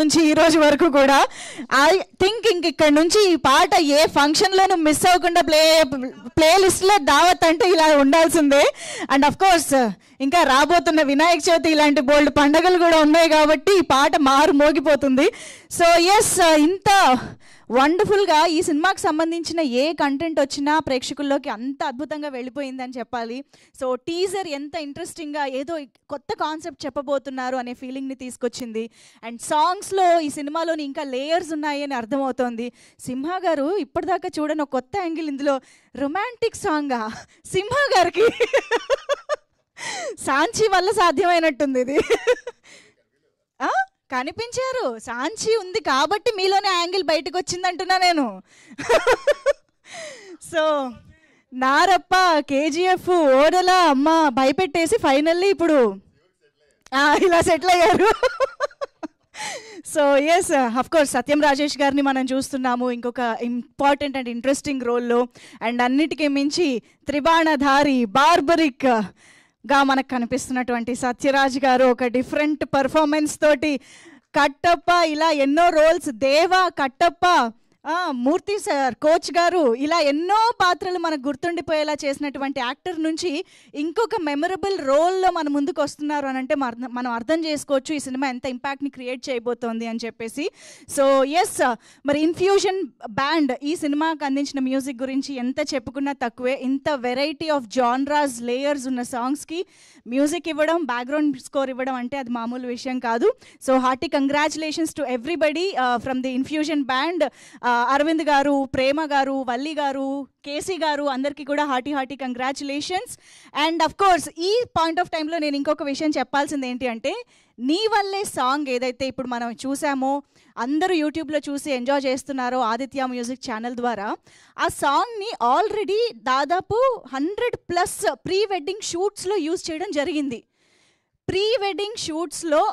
నుంచి ఈ రోజు వరకు కూడా ఐ థింక్ ఇంక ఇక్కడ నుంచి ఈ పాట ఏ ఫంక్షన్లోనూ మిస్ అవ్వకుండా ప్లేలిస్ట్లో దావత్ అంటే ఇలా ఉండాల్సిందే. అండ్ అఫ్ కోర్స్ ఇంకా రాబోతున్న వినాయక చవితి ఇలాంటి బోల్డ్ పండుగలు కూడా ఉన్నాయి కాబట్టి ఈ పాట మారు మోగిపోతుంది. సో ఎస్, ఇంత వండర్ఫుల్గా ఈ సినిమాకి సంబంధించిన ఏ కంటెంట్ వచ్చినా ప్రేక్షకుల్లోకి అంత అద్భుతంగా వెళ్ళిపోయిందని చెప్పాలి. సో టీజర్ ఎంత ఇంట్రెస్టింగ్గా ఏదో కొత్త కాన్సెప్ట్ చెప్పబోతున్నారు అనే ఫీలింగ్ని తీసుకొచ్చింది. అండ్ సాంగ్స్లో ఈ సినిమాలోని ఇంకా లేయర్స్ ఉన్నాయి అని అర్థమవుతోంది. సింహ గారు ఇప్పటిదాకా చూడని ఒక కొత్త యాంగిల్, ఇందులో రొమాంటిక్ సాంగా సింహ గారికి సాంచి వల్ల సాధ్యమైనట్టుంది ఇది. కనిపించారు, సాంచి ఉంది కాబట్టి మీలోనే యాంగిల్ బయటకు వచ్చింది అంటున్నా నేను. సో నారప్ప, కేజీఎఫ్, ఓడల అమ్మ భయపెట్టేసి ఫైనల్లీ ఇప్పుడు ఇలా సెటిల్ అయ్యారు. సో ఎస్, అఫ్ కోర్స్ సత్యం రాజేష్ గారిని మనం చూస్తున్నాము ఇంకొక ఇంపార్టెంట్ అండ్ ఇంట్రెస్టింగ్ రోల్లో. అండ్ అన్నిటికీ మించి త్రిబాణధారి బార్బరిక్ గా మనకు కనిపిస్తున్నటువంటి సత్యరాజ్ గారు ఒక డిఫరెంట్ పర్ఫార్మెన్స్ తోటి, కట్టప్ప ఇలా ఎన్నో రోల్స్, దేవా, కట్టప్ప, మూర్తి సార్, కోచ్ గారు, ఇలా ఎన్నో పాత్రలు మనకు గుర్తుండిపోయేలా చేసినటువంటి యాక్టర్ నుంచి ఇంకొక మెమరబుల్ రోల్లో మన ముందుకు వస్తున్నారు అని అంటే మనం అర్థం చేసుకోవచ్చు ఈ సినిమా ఎంత ఇంపాక్ట్ని క్రియేట్ చేయబోతోంది అని చెప్పేసి. సో ఎస్, మరి ఇన్ఫ్యూజన్ బ్యాండ్ ఈ సినిమాకి అందించిన మ్యూజిక్ గురించి ఎంత చెప్పుకున్నా తక్కువే. ఇంత వెరైటీ ఆఫ్ జాన్రాస్, లేయర్స్ ఉన్న సాంగ్స్కి మ్యూజిక్ ఇవ్వడం, బ్యాక్గ్రౌండ్ స్కోర్ ఇవ్వడం అంటే అది మామూలు విషయం కాదు. So hearty congratulations to everybody from the infusion band. Aravind garu, Prema garu, Valli garu, KC garu, అందరికీ కూడా hearty congratulations. And of course ఈ పాయింట్ ఆఫ్ టైంలో నేను ఇంకొక విషయం చెప్పాల్సింది ఏంటి అంటే, నీ వల్లే సాంగ్ ఏదైతే ఇప్పుడు మనం చూసామో, అందరూ యూట్యూబ్లో చూసి ఎంజాయ్ చేస్తున్నారో ఆదిత్య మ్యూజిక్ ఛానల్ ద్వారా, ఆ సాంగ్ని ఆల్రెడీ దాదాపు 100+ ప్రీ వెడ్డింగ్ షూట్స్లో యూజ్ చేయడం జరిగింది. ప్రీ వెడ్డింగ్ షూట్స్లో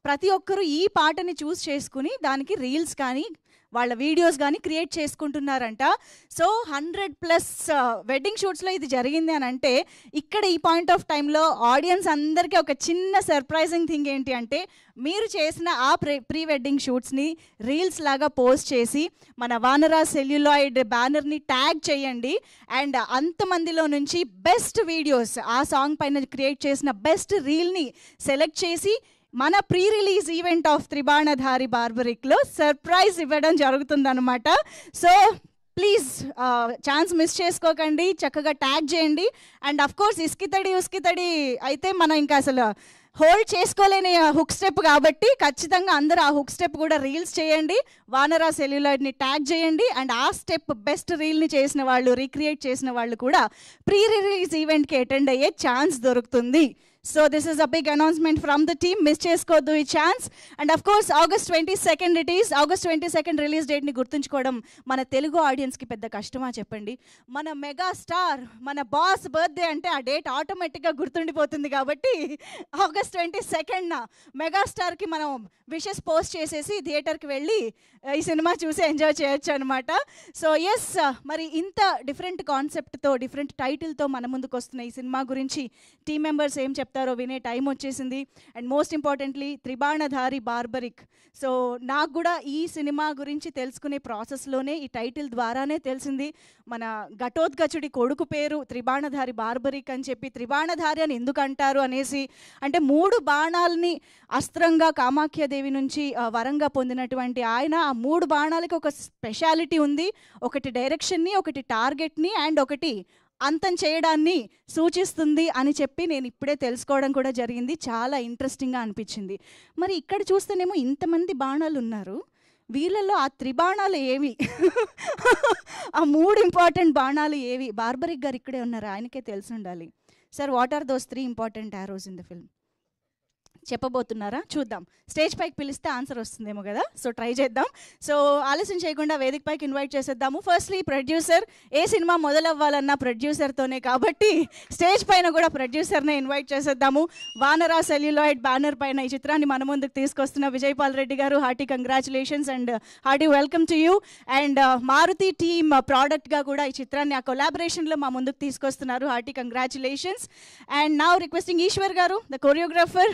ప్రతి ఒక్కరూ ఈ పాటని చూస్ చేసుకుని దానికి రీల్స్ కానీ వాళ్ళ వీడియోస్ కానీ క్రియేట్ చేసుకుంటున్నారంట. సో 100+ వెడ్డింగ్ షూట్స్లో ఇది జరిగింది అని అంటే, ఇక్కడ ఈ పాయింట్ ఆఫ్ టైంలో ఆడియన్స్ అందరికీ ఒక చిన్న సర్ప్రైజింగ్ థింగ్ ఏంటి అంటే, మీరు చేసిన ఆ ప్రీ వెడ్డింగ్ షూట్స్ని రీల్స్ లాగా పోస్ట్ చేసి మన వానరా సెల్యులాయిడ్ బ్యానర్ని ట్యాగ్ చేయండి. అండ్ అంతమందిలో నుంచి బెస్ట్ వీడియోస్, ఆ సాంగ్ పైన క్రియేట్ చేసిన బెస్ట్ రీల్ని సెలెక్ట్ చేసి మన pre release event of Tribanadhari బార్బరిక్లో సర్ప్రైజ్ ఇవ్వడం జరుగుతుందన్నమాట. సో ప్లీజ్ ఛాన్స్ మిస్ చేసుకోకండి, చక్కగా ట్యాగ్ చేయండి. అండ్ అఫ్ కోర్స్ ఉస్కితడి అయితే మనం ఇంకా అసలు హోల్డ్ చేసుకోలేని హుక్ స్టెప్ కాబట్టి ఖచ్చితంగా అందరూ ఆ హుక్ స్టెప్ కూడా రీల్స్ చేయండి, వానరా సెల్యులాయిడ్ని ట్యాగ్ చేయండి. అండ్ ఆ స్టెప్ బెస్ట్ రీల్ని చేసిన వాళ్ళు, రీక్రియేట్ చేసిన వాళ్ళు కూడా ప్రీ రిలీజ్ ఈవెంట్కి అటెండ్ అయ్యే ఛాన్స్ దొరుకుతుంది. So this is a big announcement from the team, miss చేసుకోవద్దు ఈ chance. And of course August 22 it is. August 22 release డేట్ని గుర్తుంచుకోవడం మన తెలుగు ఆడియన్స్కి పెద్ద కష్టమా చెప్పండి? మన మెగా స్టార్, మన బాస్ బర్త్డే అంటే ఆ డేట్ ఆటోమేటిక్గా గుర్తుండిపోతుంది కాబట్టి August 22 మెగాస్టార్కి మనం విషెస్ పోస్ట్ చేసేసి థియేటర్కి వెళ్ళి ఈ సినిమా చూసి ఎంజాయ్ చేయొచ్చు అనమాట. సో ఎస్, మరి ఇంత డిఫరెంట్ కాన్సెప్ట్తో, డిఫరెంట్ టైటిల్తో మన ముందుకు వస్తున్న ఈ సినిమా గురించి టీమ్ మెంబర్స్ ఏం చెప్తారో వినే టైం వచ్చేసింది. And most importantly త్రిబాణధారి barbaric. So నాకు కూడా ఈ సినిమా గురించి తెలుసుకునే ప్రాసెస్లోనే, ఈ టైటిల్ ద్వారానే తెలిసింది మన ఘటోత్కచుడి కొడుకు పేరు త్రిబాణధారి బార్బరిక్ అని చెప్పి. త్రిబాణధారి అని ఎందుకు అంటారు అనేసి అంటే, 3 బాణాలని అస్త్రంగా కామాఖ్యాదేవి నుంచి వరంగా పొందినటువంటి ఆయన, ఆ 3 బాణాలకి ఒక స్పెషాలిటీ ఉంది. ఒకటి డైరెక్షన్ని, ఒకటి టార్గెట్ని, అండ్ ఒకటి అంతం చేయడాన్ని సూచిస్తుంది అని చెప్పి నేను ఇప్పుడే తెలుసుకోవడం కూడా జరిగింది. చాలా ఇంట్రెస్టింగ్గా అనిపించింది. మరి ఇక్కడ చూస్తేనేమో ఇంతమంది బాణాలు ఉన్నారు, వీళ్ళల్లో ఆ త్రిబాణాలు ఏవి? ఆ 3 ఇంపార్టెంట్ బాణాలు ఏవి? బార్బరిక్ గారు ఇక్కడే ఉన్నారు, ఆయనకే తెలిసి ఉండాలి. Sir, what are those 3 important arrows in the film? చెప్పబోతున్నారా? చూద్దాం. స్టేజ్ పైకి పిలిస్తే ఆన్సర్ వస్తుందేమో కదా, సో ట్రై చేద్దాం. సో ఆలస్యం చేయకుండా వేదిక పైకి ఇన్వైట్ చేసేద్దాము. ఫస్ట్లీ ప్రొడ్యూసర్, ఏ సినిమా మొదలవ్వాలన్నా ప్రొడ్యూసర్తోనే కాబట్టి స్టేజ్ పైన కూడా ప్రొడ్యూసర్నే ఇన్వైట్ చేసేద్దాము. వానరా సెల్యులాయిడ్ బ్యానర్ పైన ఈ చిత్రాన్ని మన ముందుకు తీసుకొస్తున్న Vijaypal Reddy garu, hearty congratulations and hearty welcome to you. And Maruthi team ప్రోడక్ట్గా కూడా ఈ చిత్రాన్ని ఆ కొలాబరేషన్లో మా ముందుకు తీసుకొస్తున్నారు, hearty congratulations. And now requesting Eshwar garu, the choreographer,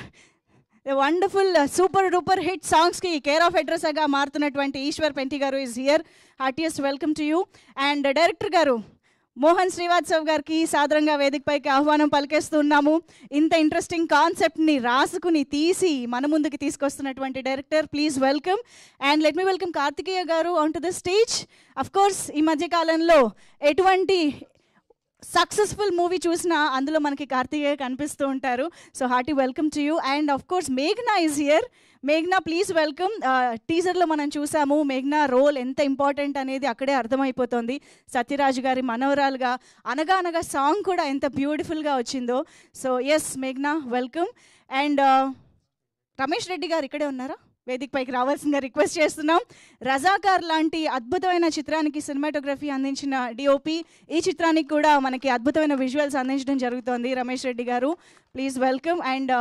wonderful super duper hit సాంగ్స్కి కేర్ ఆఫ్ అడ్రస్గా మారుతున్నటువంటి Eshwar Penti garu is here. Heartiest welcome to you. And director garu Mohan Srivastav గారికి సాదరంగా వేదికపైకి ఆహ్వానం పలికేస్తున్నాము. ఇంత ఇంట్రెస్టింగ్ కాన్సెప్ట్ని రాసుకుని తీసి మన ముందుకు తీసుకొస్తున్నటువంటి director, please welcome. And let me welcome Karthikeya garu on to the stage. Of course ఈ మధ్యకాలంలో ఎటువంటి సక్సెస్ఫుల్ మూవీ చూసినా అందులో మనకి కార్తికేయ కనిపిస్తూ ఉంటారు. So hearty welcome to you. And of course మేఘ్నా is here. మేఘ్నా please welcome. టీజర్లో మనం చూసాము మేఘ్నా రోల్ ఎంత ఇంపార్టెంట్ అనేది అక్కడే అర్థమైపోతుంది. సత్యరాజు గారి మనవరాలుగా అనగా అనగా సాంగ్ కూడా ఎంత బ్యూటిఫుల్గా వచ్చిందో. సో ఎస్ మేఘ్నా వెల్కమ్. అండ్ రమేష్ రెడ్డి గారు ఇక్కడే ఉన్నారా? వేదికపైకి రావాల్సిందిగా రిక్వెస్ట్ చేస్తున్నాం. రజాకార్ లాంటి అద్భుతమైన చిత్రానికి సినిమాటోగ్రఫీ అందించిన డిఓపి, ఈ చిత్రానికి కూడా మనకి అద్భుతమైన విజువల్స్ అందించడం జరుగుతోంది. రమేష్ రెడ్డి గారు please welcome. And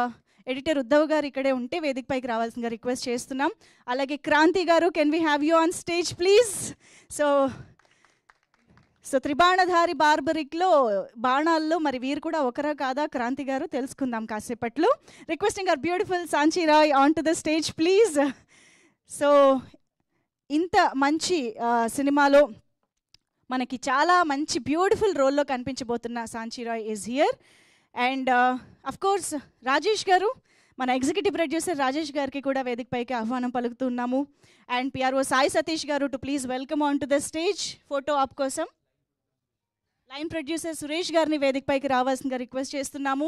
editor Uddhav గారు ఇక్కడే ఉంటే వేదికపైకి రావాల్సిందిగా రిక్వెస్ట్ చేస్తున్నాం. అలాగే Kranthi garu, can we have you on stage please? So Tribanadhari బార్బరిక్లో బాణాల్లో మరి వీరు కూడా ఒకరా కాదా క్రాంతి గారు తెలుసుకుందాం కాసేపట్లో. Requesting our beautiful Sanchi Rai on to the stage please. So ఇంత మంచి సినిమాలో మనకి చాలా మంచి బ్యూటిఫుల్ రోల్లో కనిపించబోతున్న Sanchi Rai is here. And of course Rajesh garu, మన ఎగ్జిక్యూటివ్ ప్రొడ్యూసర్ రాజేష్ గారికి కూడా వేదికపైకి ఆహ్వానం పలుకుతున్నాము. And PRO Sai Satish garu to please welcome on to the stage photo op కోసం. లైన్ ప్రొడ్యూసర్ సురేష్ గారిని వేదికపైకి రావాల్సిందిగా రిక్వెస్ట్ చేస్తున్నాము.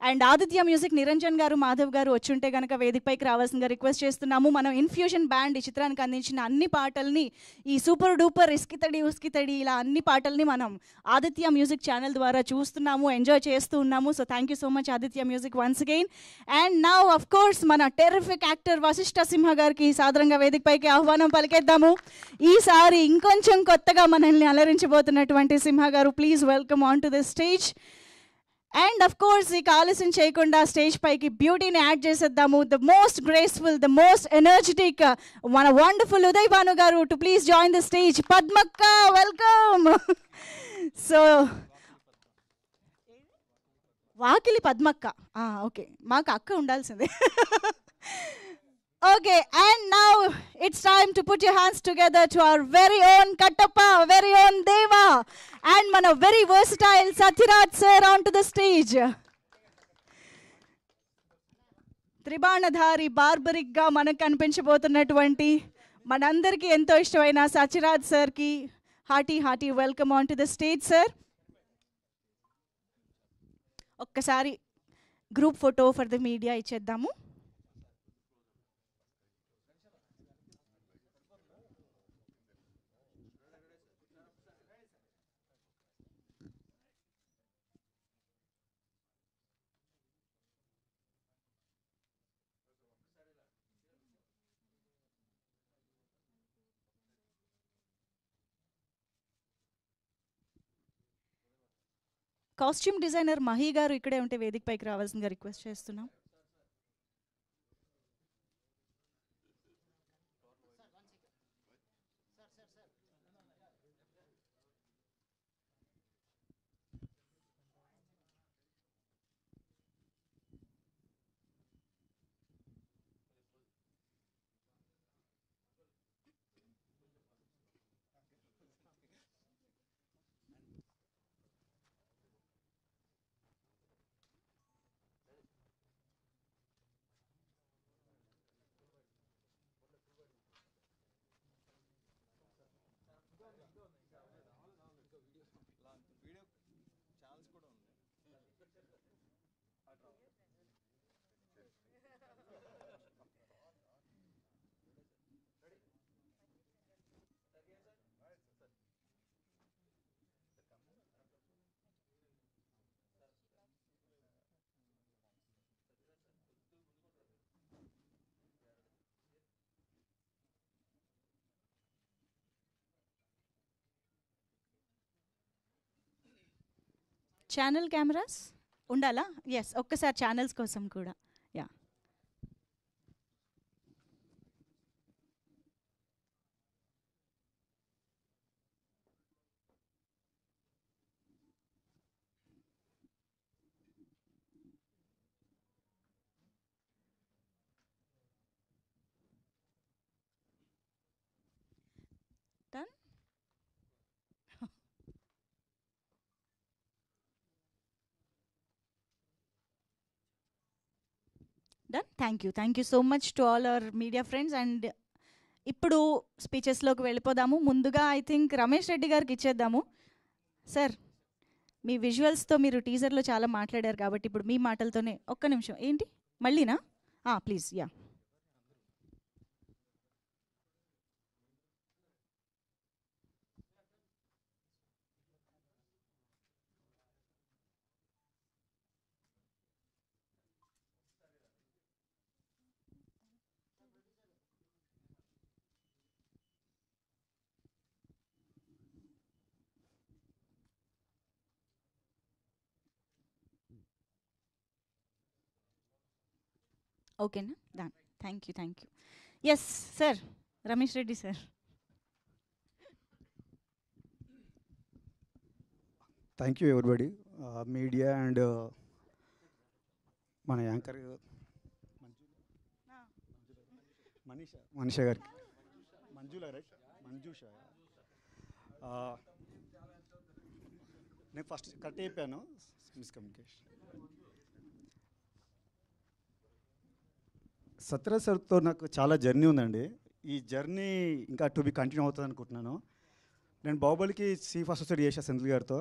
అండ్ ఆదిత్య మ్యూజిక్ నిరంజన్ గారు, మాధవ్ గారు వచ్చుంటే కనుక వేదికపైకి రావాల్సిందిగా రిక్వెస్ట్ చేస్తున్నాము. మనం ఇన్ఫ్యూజన్ బ్యాండ్ ఈ చిత్రానికి అందించిన అన్ని పాటల్ని, ఈ సూపర్ డూపర్ ఇస్కితడి ఉస్కితడి ఇలా అన్ని పాటల్ని మనం ఆదిత్య మ్యూజిక్ ఛానల్ ద్వారా చూస్తున్నాము, ఎంజాయ్ చేస్తూ ఉన్నాము. So thank you so much Aditya music once again. And now of course మన టెర్రిఫిక్ యాక్టర్ వశిష్ఠ సింహ గారికి సాదరంగా వేదికపైకి ఆహ్వానం పలికేద్దాము. ఈసారి ఇంకొంచెం కొత్తగా మనల్ని అలరించబోతున్నటువంటి Simha garu, please welcome on to the stage. And of course ఇక ఆలస్యం చేయకుండా స్టేజ్ పైకి బ్యూటీని యాడ్ చేసేద్దాము. The most graceful, the most energetic మన wonderful Uday Bhanu garu to please join the stage. Padmakka welcome. So Vakili Padmakka, okay మాకు అక్క ఉండాల్సిందే. Okay, and now it's time to put your hands together to our very own Kattappa, very own Deva, and mana very versatile Satyaraj sir onto the stage. త్రిబాణధారి బార్బరిక్గా మనకు కనిపించబోతున్నటువంటి మనందరికీ ఎంతో ఇష్టమైన సత్యరాజ్ సార్కి hearty welcome on to the stage sir. ఒక్కసారి group photo for the media ఇచ్చేద్దాము. Costume designer Mahi garu ఇక్కడే ఉంటే వేదికపైకి రావాల్సిందిగా రిక్వెస్ట్ చేస్తున్నాం. ఛానల్ కెమెరాస్ ఉండాలా? ఎస్, ఒక్కసారి ఛానల్స్ కోసం కూడా. Yeah, done. Thank you so much to all our media friends. And ఇప్పుడు స్పీచెస్లోకి వెళ్ళిపోదాము. ముందుగా ఐ థింక్ రమేష్ రెడ్డి గారికి ఇచ్చేద్దాము. సార్, మీ విజువల్స్తో మీరు టీజర్లో చాలా మాట్లాడారు కాబట్టి ఇప్పుడు మీ మాటలతోనే ఒక్క నిమిషం. ఏంటి మళ్ళీనా? ప్లీజ్. యా. ఓకేనా? Done. Thank you. Yes sir, Ramesh Reddy sir. Thank you everybody, media and మన యాంకర్ మనీష గారికి, మంజుష. నేను ఫస్ట్ కట్ అయిపోయాను, మిస్కమ్యూనికేషన్. సత్యరాజ్ సార్తో నాకు చాలా జర్నీ ఉందండి. ఈ జర్నీ ఇంకా టు బి కంటిన్యూ అవుతుంది అనుకుంటున్నాను. నేను బాహుబలికి చీఫ్ అసోసియేట్ చేశాను సెంథిల్ గారితో.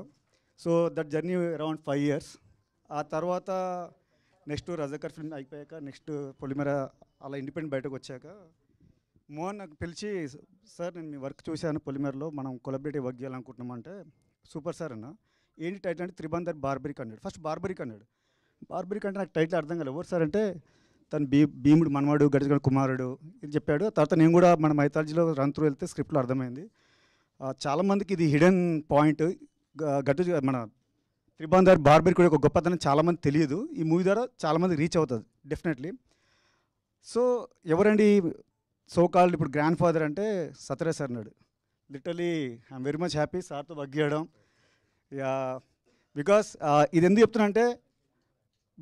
So that journey around 5 years. ఆ తర్వాత నెక్స్ట్ రజాకర్ ఫిల్మ్ అయిపోయాక నెక్స్ట్ పొలిమేర అలా ఇండిపెండెంట్ బయటకు వచ్చాక మోహన్ నాకు పిలిచి, సార్ నేను మీ వర్క్ చూశాను పొలిమేరలో, మనం కొలాబరేటివ్ వర్క్ చేయాలనుకుంటున్నామంటే, సూపర్ సార్ అన్న. ఏంటి టైటిల్ అంటే త్రిబందర్ బార్బరిక్ అన్నాడు. ఫస్ట్ బార్బరిక్ అన్నాడు. బార్బరిక్ అంటే నాకు టైటిల్ అర్థం కాలేదు. ఎవరు సార్ అంటే తను భీముడు మనవాడు, గడిగడ కుమారుడు ఇది చెప్పాడు. తర్వాత నేను కూడా మన మైథాలజీలో రన్ త్రూ వెళ్తే స్క్రిప్ట్లో అర్థమైంది. చాలామందికి ఇది హిడెన్ పాయింట్. మన త్రిబందర్ బార్బరిక్ కూడా ఒక గొప్పతనం చాలామంది తెలియదు. ఈ మూవీ ద్వారా చాలామంది రీచ్ అవుతుంది డెఫినెట్లీ. సో ఎవరండి సో కాల్డ్ ఇప్పుడు గ్రాండ్ ఫాదర్ అంటే సత్యరాజ్ సార్ అన్నాడు. Literally I'm very much happy సార్తో వర్క్ చేయడం. బికాస్ ఇది ఎందుకు చెప్తున్నా అంటే,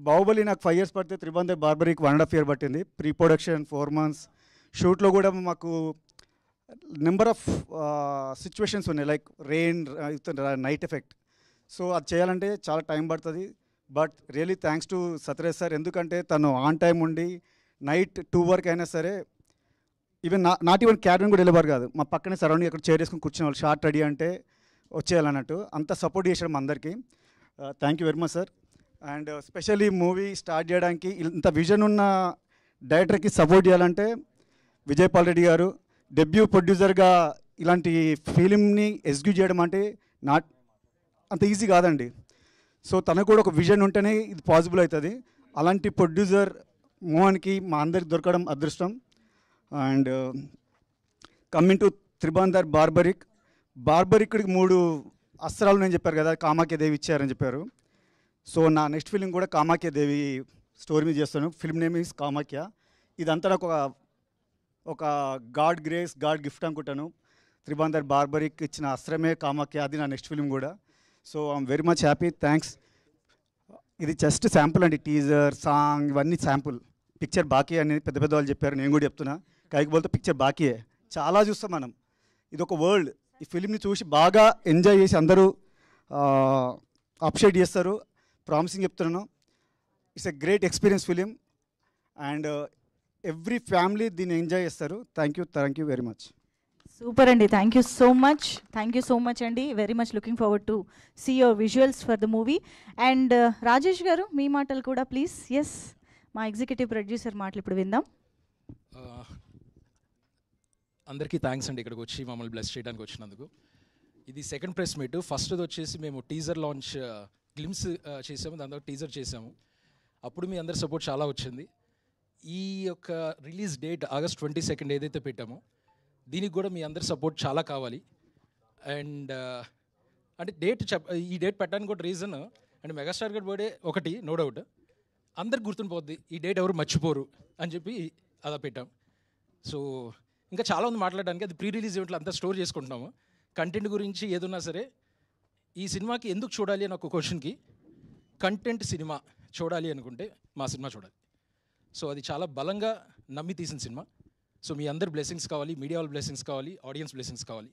బాహుబలి నాకు 5 years పడితే త్రిబందర్ బార్బరీకి 1.5 year పట్టింది. ప్రీ ప్రొడక్షన్ 4 months, షూట్లో కూడా మాకు నెంబర్ ఆఫ్ సిచ్యువేషన్స్ ఉన్నాయి, like rain, night effect. So అది చేయాలంటే చాలా టైం పడుతుంది. But really thanks to Sathyaraj sir. ఎందుకంటే తను ఆన్ టైం ఉండి నైట్ 2 వరకు అయినా సరే, ఈవెన్ నాట్ ఈవెన్ క్యాబిన్ కూడా వెళ్ళేవారు కాదు. మా పక్కనే సరౌండింగ్ అక్కడ చైర్ వేసుకుని కూర్చునే వాళ్ళు, షార్ట్ రెడీ అంటే వచ్చేయాలన్నట్టు అంత సపోర్ట్ చేసాడు మా అందరికీ. Thank you very much sir. And specially movie start చేయడానికి ఇంత విజన్ ఉన్న డైరెక్టర్కి సపోర్ట్ చేయాలంటే విజయ్ పాల్ రెడ్డి గారు డెబ్యూ ప్రొడ్యూసర్గా ఇలాంటి ఫిలింని ఎగ్జిక్యూట్ చేయడం అంటే నాట్ అంత ఈజీ కాదండి. సో తనకు కూడా ఒక విజన్ ఉంటేనే ఇది పాసిబుల్ అవుతుంది. అలాంటి ప్రొడ్యూసర్ మోహన్కి మా అందరికి దొరకడం అదృష్టం. అండ్ కమింగ్ టు త్రిబందర్ బార్బరిక్కి 3 అస్త్రాలు నేను చెప్పారు కదా, కామాఖ్యదేవి ఇచ్చారని చెప్పారు. సో నా నెక్స్ట్ ఫిలిం కూడా కామాఖ్యదేవి స్టోరీ మీద చేస్తాను. Film name is Kamakhya. ఇదంతా నాకు ఒక గాడ్ గ్రేస్, గాడ్ గిఫ్ట్ అనుకుంటాను. త్రిబందర్ బార్బరిక్ ఇచ్చిన అస్త్రమే కామాఖ్య, అది నా నెక్స్ట్ ఫిలిం కూడా. So I'm very much happy, thanks. ఇది జస్ట్ శాంపుల్ అండి, టీజర్, సాంగ్ ఇవన్నీ శాంపుల్. పిక్చర్ బాకీ అనేది పెద్ద పెద్ద వాళ్ళు చెప్పారు, నేను కూడా చెప్తున్నా. కైకి బోల్తో పిక్చర్ బాకీయే, చాలా చూస్తాం మనం. ఇది ఒక వరల్డ్. ఈ ఫిలింని చూసి బాగా ఎంజాయ్ చేసి అందరూ అప్రిషియేట్ చేస్తారు. ప్రామిసింగ్ చెప్తున్నాను, it's a great experience film and every family దీన్ని ఎంజాయ్ చేస్తారు. Thank you very much. Super అండి. థ్యాంక్ యూ సో మచ్ అండి. Very much looking forward to see your visuals for the movie. And Rajesh garu మీ మాటలు కూడా please. Yes, మా executive producer మాటలు ఇప్పుడు విందాం. అందరికీ థ్యాంక్స్ అండి, ఇక్కడికి వచ్చి మమ్మల్ని బ్లెస్ చేయడానికి వచ్చినందుకు. ఇది సెకండ్ ప్రెస్ మీట్. ఫస్ట్ది వచ్చేసి మేము టీజర్ లాంచ్ గ్లిమ్స్ చేసాము, దాని తర్వాత టీజర్ చేసాము. అప్పుడు మీ అందరి సపోర్ట్ చాలా వచ్చింది. ఈ యొక్క రిలీజ్ డేట్ August 22 ఏదైతే పెట్టామో దీనికి కూడా మీ అందరి సపోర్ట్ చాలా కావాలి. అండ్ అంటే ఈ డేట్ పెట్టడానికి కూడా రీజన్ అంటే మెగాస్టార్ గారి బర్త్డే ఒకటి, నో డౌట్ అందరికి గుర్తుండిపోద్ది, ఈ డేట్ ఎవరు మర్చిపోరు అని చెప్పి అలా పెట్టాం. సో ఇంకా చాలా ఉంది మాట్లాడడానికి. అది ప్రీ రిలీజ్ ఈవెంట్లో అంతా స్టోర్ చేసుకుంటున్నాము. కంటెంట్ గురించి ఏదున్నా సరే, ఈ సినిమాకి ఎందుకు చూడాలి అని ఒక క్వశ్చన్కి కంటెంట్ సినిమా చూడాలి అనుకుంటే మా సినిమా చూడాలి. సో అది చాలా బలంగా నమ్మి తీసిన సినిమా. సో మీ అందరు బ్లెస్సింగ్స్ కావాలి, మీడియా వాళ్ళ బ్లెస్సింగ్స్ కావాలి, ఆడియన్స్ బ్లెస్సింగ్స్ కావాలి.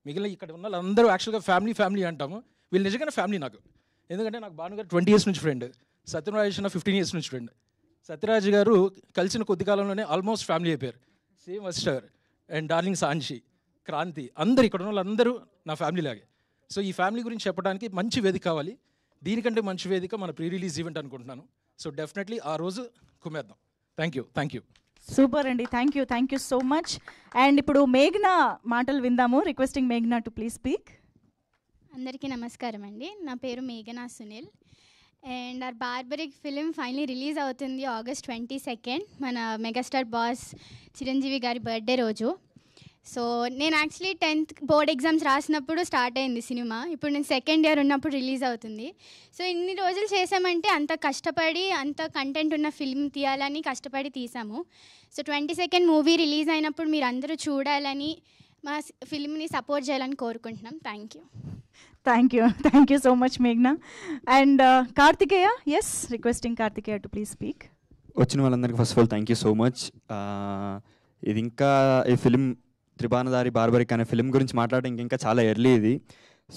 మిగిలిన ఇక్కడ ఉన్న వాళ్ళందరూ యాక్చువల్గా ఫ్యామిలీ అంటాము. వీళ్ళు నిజంగానే ఫ్యామిలీ నాకు. ఎందుకంటే నాకు భానుగారు 20 years నుంచి ఫ్రెండ్, సత్యనారాయణ 15 years నుంచి ఫ్రెండ్. సత్యరాజ్ గారు కలిసిన కొద్ది కాలంలోనే ఆల్మోస్ట్ ఫ్యామిలీ అయిపోయారు. సేమ్ అస్టర్ అండ్ డార్లింగ్ సాంచి, క్రాంతి, అందరు ఇక్కడ ఉన్న వాళ్ళందరూ నా ఫ్యామిలీ లాగే. సో ఈ ఫ్యామిలీ గురించి చెప్పడానికి మంచి వేదిక కావాలి. దీనికంటే మంచి వేదిక మన ప్రీ రిలీజ్ ఈవెంట్ అనుకుంటున్నాను. సో డెఫినెట్లీ ఆ రోజు కుమ్మేద్దాం. Thank you. సూపర్ అండి, thank you so much. And ఇప్పుడు మేఘ్నా మాటలు విందాము. రిక్వెస్టింగ్ మేఘ్నా టు ప్లీజ్ స్పీక్. అందరికీ నమస్కారం అండి. నా పేరు మేఘనా Sunil and our Barbarik film finally release అవుతుంది August 22 మన మెగాస్టార్ బాస్ చిరంజీవి గారి బర్త్డే రోజు. సో నేను యాక్చువల్లీ 10th బోర్డ్ ఎగ్జామ్స్ రాసినప్పుడు స్టార్ట్ అయింది సినిమా. ఇప్పుడు నేను సెకండ్ ఇయర్ ఉన్నప్పుడు రిలీజ్ అవుతుంది. సో ఇన్ని రోజులు చేసామంటే అంత కష్టపడి అంత కంటెంట్ ఉన్న ఫిల్మ్ తీయాలని కష్టపడి తీసాము. సో 22 మూవీ రిలీజ్ అయినప్పుడు మీరు అందరూ చూడాలని మా ఫిల్మ్ని సపోర్ట్ చేయాలని కోరుకుంటున్నాం. థ్యాంక్ యూ సో మచ్ మేఘ్నా. And Karthikeya, yes, requesting Karthikeya to please speak. వచ్చిన వాళ్ళందరికీ first of all thank you so much. ఇది ఇంకా ఈ ఫిలిం త్రిభానదారి బార్బరిక్ అనే ఫిలిం గురించి మాట్లాడడం ఇంకా చాలా ఎర్లీ ఇది.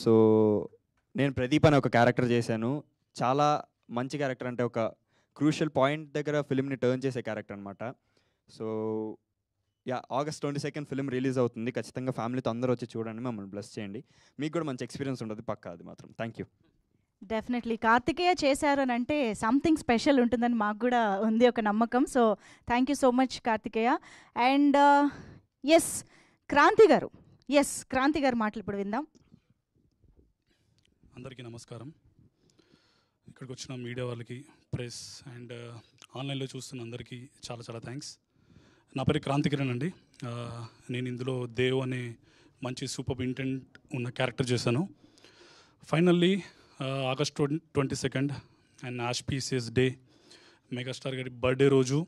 సో నేను ప్రదీప్ అనే ఒక క్యారెక్టర్ చేశాను. చాలా మంచి క్యారెక్టర్, అంటే ఒక క్రూషియల్ పాయింట్ దగ్గర ఫిలింని టర్న్ చేసే క్యారెక్టర్ అనమాట. సో August 22 ఫిలిం రిలీజ్ అవుతుంది. ఖచ్చితంగా ఫ్యామిలీతో అందరూ వచ్చి చూడండి, మమ్మల్ని బ్లెస్ చేయండి. మీకు కూడా మంచి ఎక్స్పీరియన్స్ ఉంటుంది పక్కా, అది మాత్రం. Thank you. డెఫినెట్లీ కార్తికేయ చేశారు అని అంటే సంథింగ్ స్పెషల్ ఉంటుందని మాకు కూడా ఉంది ఒక నమ్మకం. So thank you so much Karthikeya. And yes Kranthi garu మాటలు ఇప్పుడు విందాం. అందరికీ నమస్కారం. ఇక్కడికి వచ్చిన మీడియా వాళ్ళకి, ప్రెస్ అండ్ ఆన్లైన్లో చూస్తున్న అందరికీ చాలా థ్యాంక్స్. నా పేరు క్రాంతి కిరణ్ అండి. నేను ఇందులో దేవ్ అనే మంచి సూపర్ ఇంటెంట్ ఉన్న క్యారెక్టర్ చేశాను. Finally August 22 and ఆస్పీసియస్ day, megastar గారి బర్త్డే రోజు.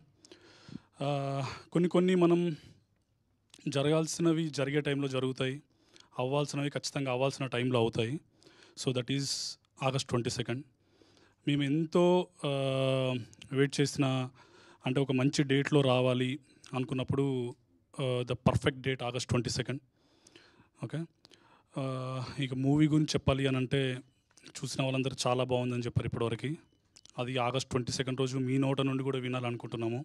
కొన్ని మనం జరగాల్సినవి జరిగే టైంలో జరుగుతాయి, అవ్వాల్సినవి ఖచ్చితంగా అవ్వాల్సిన టైంలో అవుతాయి. So that is August 22. మేము ఎంతో వెయిట్ చేసిన, అంటే ఒక మంచి డేట్లో రావాలి అనుకున్నప్పుడు the perfect date August 22. Okay, ఇక మూవీ గురించి చెప్పాలి అని అంటే చూసిన వాళ్ళందరూ చాలా బాగుందని చెప్పారు ఇప్పటివరకు. అది August 22 రోజు మీ నోట నుండి కూడా వినాలనుకుంటున్నాము.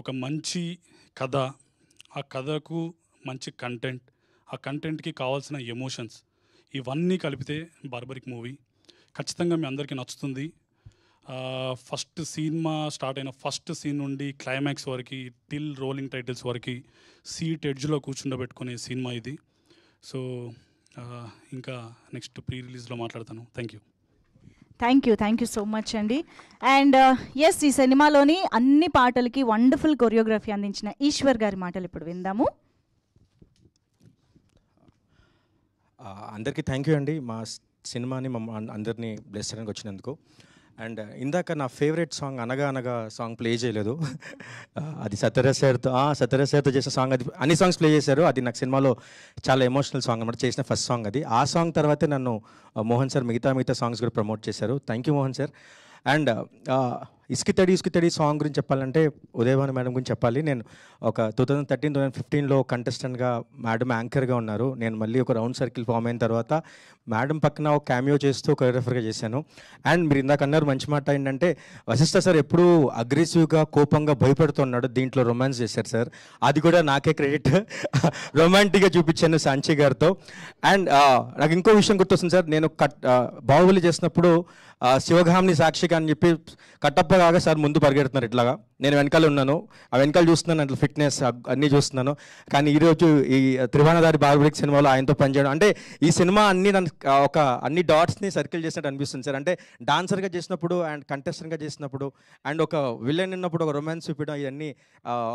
ఒక మంచి కథ, ఆ కథకు మంచి కంటెంట్, ఆ కంటెంట్కి కావాల్సిన ఎమోషన్స్, ఇవన్నీ కలిపితే బార్బరిక్ మూవీ ఖచ్చితంగా మీ అందరికీ నచ్చుతుంది. ఫస్ట్ సినిమా స్టార్ట్ అయిన ఫస్ట్ సీన్ నుండి క్లైమాక్స్ వరకు, టిల్ రోలింగ్ టైటిల్స్ వరకు సీట్ ఎడ్జ్లో కూర్చుండబెట్టుకునే సినిమా ఇది. సో ఇంకా నెక్స్ట్ ప్రీ రిలీజ్లో మాట్లాడతాను. థ్యాంక్ యూ సో మచ్ అండి. అండ్ ఎస్, ఈ సినిమాలోని అన్ని పాటలకి వండర్ఫుల్ కొరియోగ్రఫీ అందించిన ఈశ్వర్ గారి మాటలు ఇప్పుడు విందాము. అందరికీ థ్యాంక్ యూ అండి, మా సినిమాని అందరినీ బ్లెస్ చేయడానికి వచ్చినందుకు. అండ్ ఇందాక నా ఫేవరెట్ సాంగ్ అనగా అనగా సాంగ్ ప్లే చేయలేదు. అది సత్యరాజ్ సార్తో చేసిన సాంగ్. అది అన్ని సాంగ్స్ ప్లే చేశారు. అది నాకు సినిమాలో చాలా ఎమోషనల్ సాంగ్ అనమాట, చేసిన ఫస్ట్ సాంగ్ అది. ఆ సాంగ్ తర్వాతే నన్ను మోహన్ సార్ మిగతా సాంగ్స్ కూడా ప్రమోట్ చేశారు. Thank you Mohan sir. And Isuki Tadi song గురించి చెప్పాలంటే ఉదయభాను మేడం గురించి చెప్పాలి. నేను ఒక 2013-2015లో కంటెస్టెంట్గా మేడం యాంకర్గా ఉన్నారు. నేను మళ్ళీ ఒక రౌండ్ సర్కిల్ ఫామ్ అయిన తర్వాత మేడం పక్కన ఒక క్యామియో చేస్తూ కొరియోగ్రాఫర్గా చేశాను. అండ్ మీరు ఇందాక అన్నారు మంచి మాట ఏంటంటే, వశిష్ఠ సార్ ఎప్పుడూ అగ్రెసివ్గా కోపంగా భయపడుతున్నాడు, దీంట్లో రొమాన్స్ చేశారు సార్. అది కూడా నాకే క్రెడిట్, రొమాంటిక్గా చూపించాను సాంచి గారితో. అండ్ నాకు ఇంకో విషయం గుర్తొస్తుంది సార్, నేను బాహుబలి చేసినప్పుడు శివగామిని సాక్షిగా అని చెప్పి కట్టప్ప కాగా సార్ ముందు పరిగెడుతున్నారు ఇట్లాగా, నేను వెనకాల ఉన్నాను. ఆ వెనకాల చూస్తున్నాను, అట్లా ఫిట్నెస్ అన్నీ చూస్తున్నాను. కానీ ఈరోజు ఈ త్రిభానదారి బార్బరిక్ సినిమాలో ఆయనతో పనిచేయడం అంటే, ఈ సినిమా అన్ని అన్ని డాట్స్ని సర్కిల్ చేసినట్టు అనిపిస్తుంది సార్. అంటే డాన్సర్గా చేసినప్పుడు అండ్ కంటెస్టెంట్గా చేసినప్పుడు అండ్ ఒక విలన్ ఉన్నప్పుడు ఒక రొమాన్స్ చూపించడం, ఇవన్నీ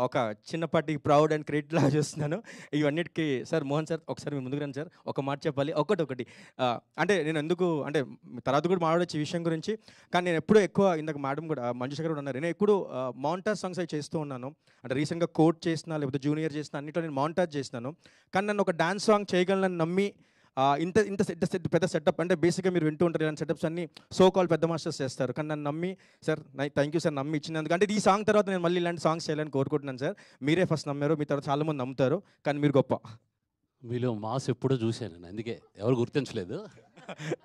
ఒక చిన్నపాటి ప్రౌడ్ అండ్ క్రెడిట్ లాగా చూస్తున్నాను. ఇవన్నిటికీ సార్ మోహన్ సార్ ఒకసారి మీ ముందుకు రండి సార్, ఒక మాట చెప్పాలి. ఒకటి అంటే నేను ఎందుకు అంటే తర్వాత కూడా మాట్లాడచ్చు ఈ విషయం గురించి, కానీ నేను ఎప్పుడూ ఎక్కువ ఇందాక మేడం కూడా మంజుష గారు ఉన్నారు, నేను ఎప్పుడు మౌంటాజ్ సాంగ్స్ అవి చేస్తూ ఉన్నాను. అంటే రీసెంట్గా కోట్ చేసిన లేకపోతే జూనియర్ చేసిన అన్నిట్లో నేను మౌంటాజ్ చేసినాను. కానీ నన్ను ఒక డాన్స్ సాంగ్ చేయగలను నమ్మి ఇంత పెద్ద సెటప్, అంటే బేసిక్గా మీరు వింటూ ఉంటారు ఇలాంటి సెటప్స్ అన్ని సో కాల్ పెద్ద మాస్టర్స్ చేస్తారు. కానీ నన్ను నమ్మి సార్, థ్యాంక్ యూ సార్ నమ్మి ఇచ్చినందుకు. అంటే ఈ సాంగ్ తర్వాత నేను మళ్ళీ ఇలాంటి సాంగ్స్ చేయాలని కోరుకుంటున్నాను సార్. మీరే ఫస్ట్ నమ్మారు, మీ తర్వాత చాలామంది నమ్ముతారు, కానీ మీరు గొప్ప. మీలో మాస్ ఎప్పుడూ చూశాను, అందుకే ఎవరు గుర్తించలేదు.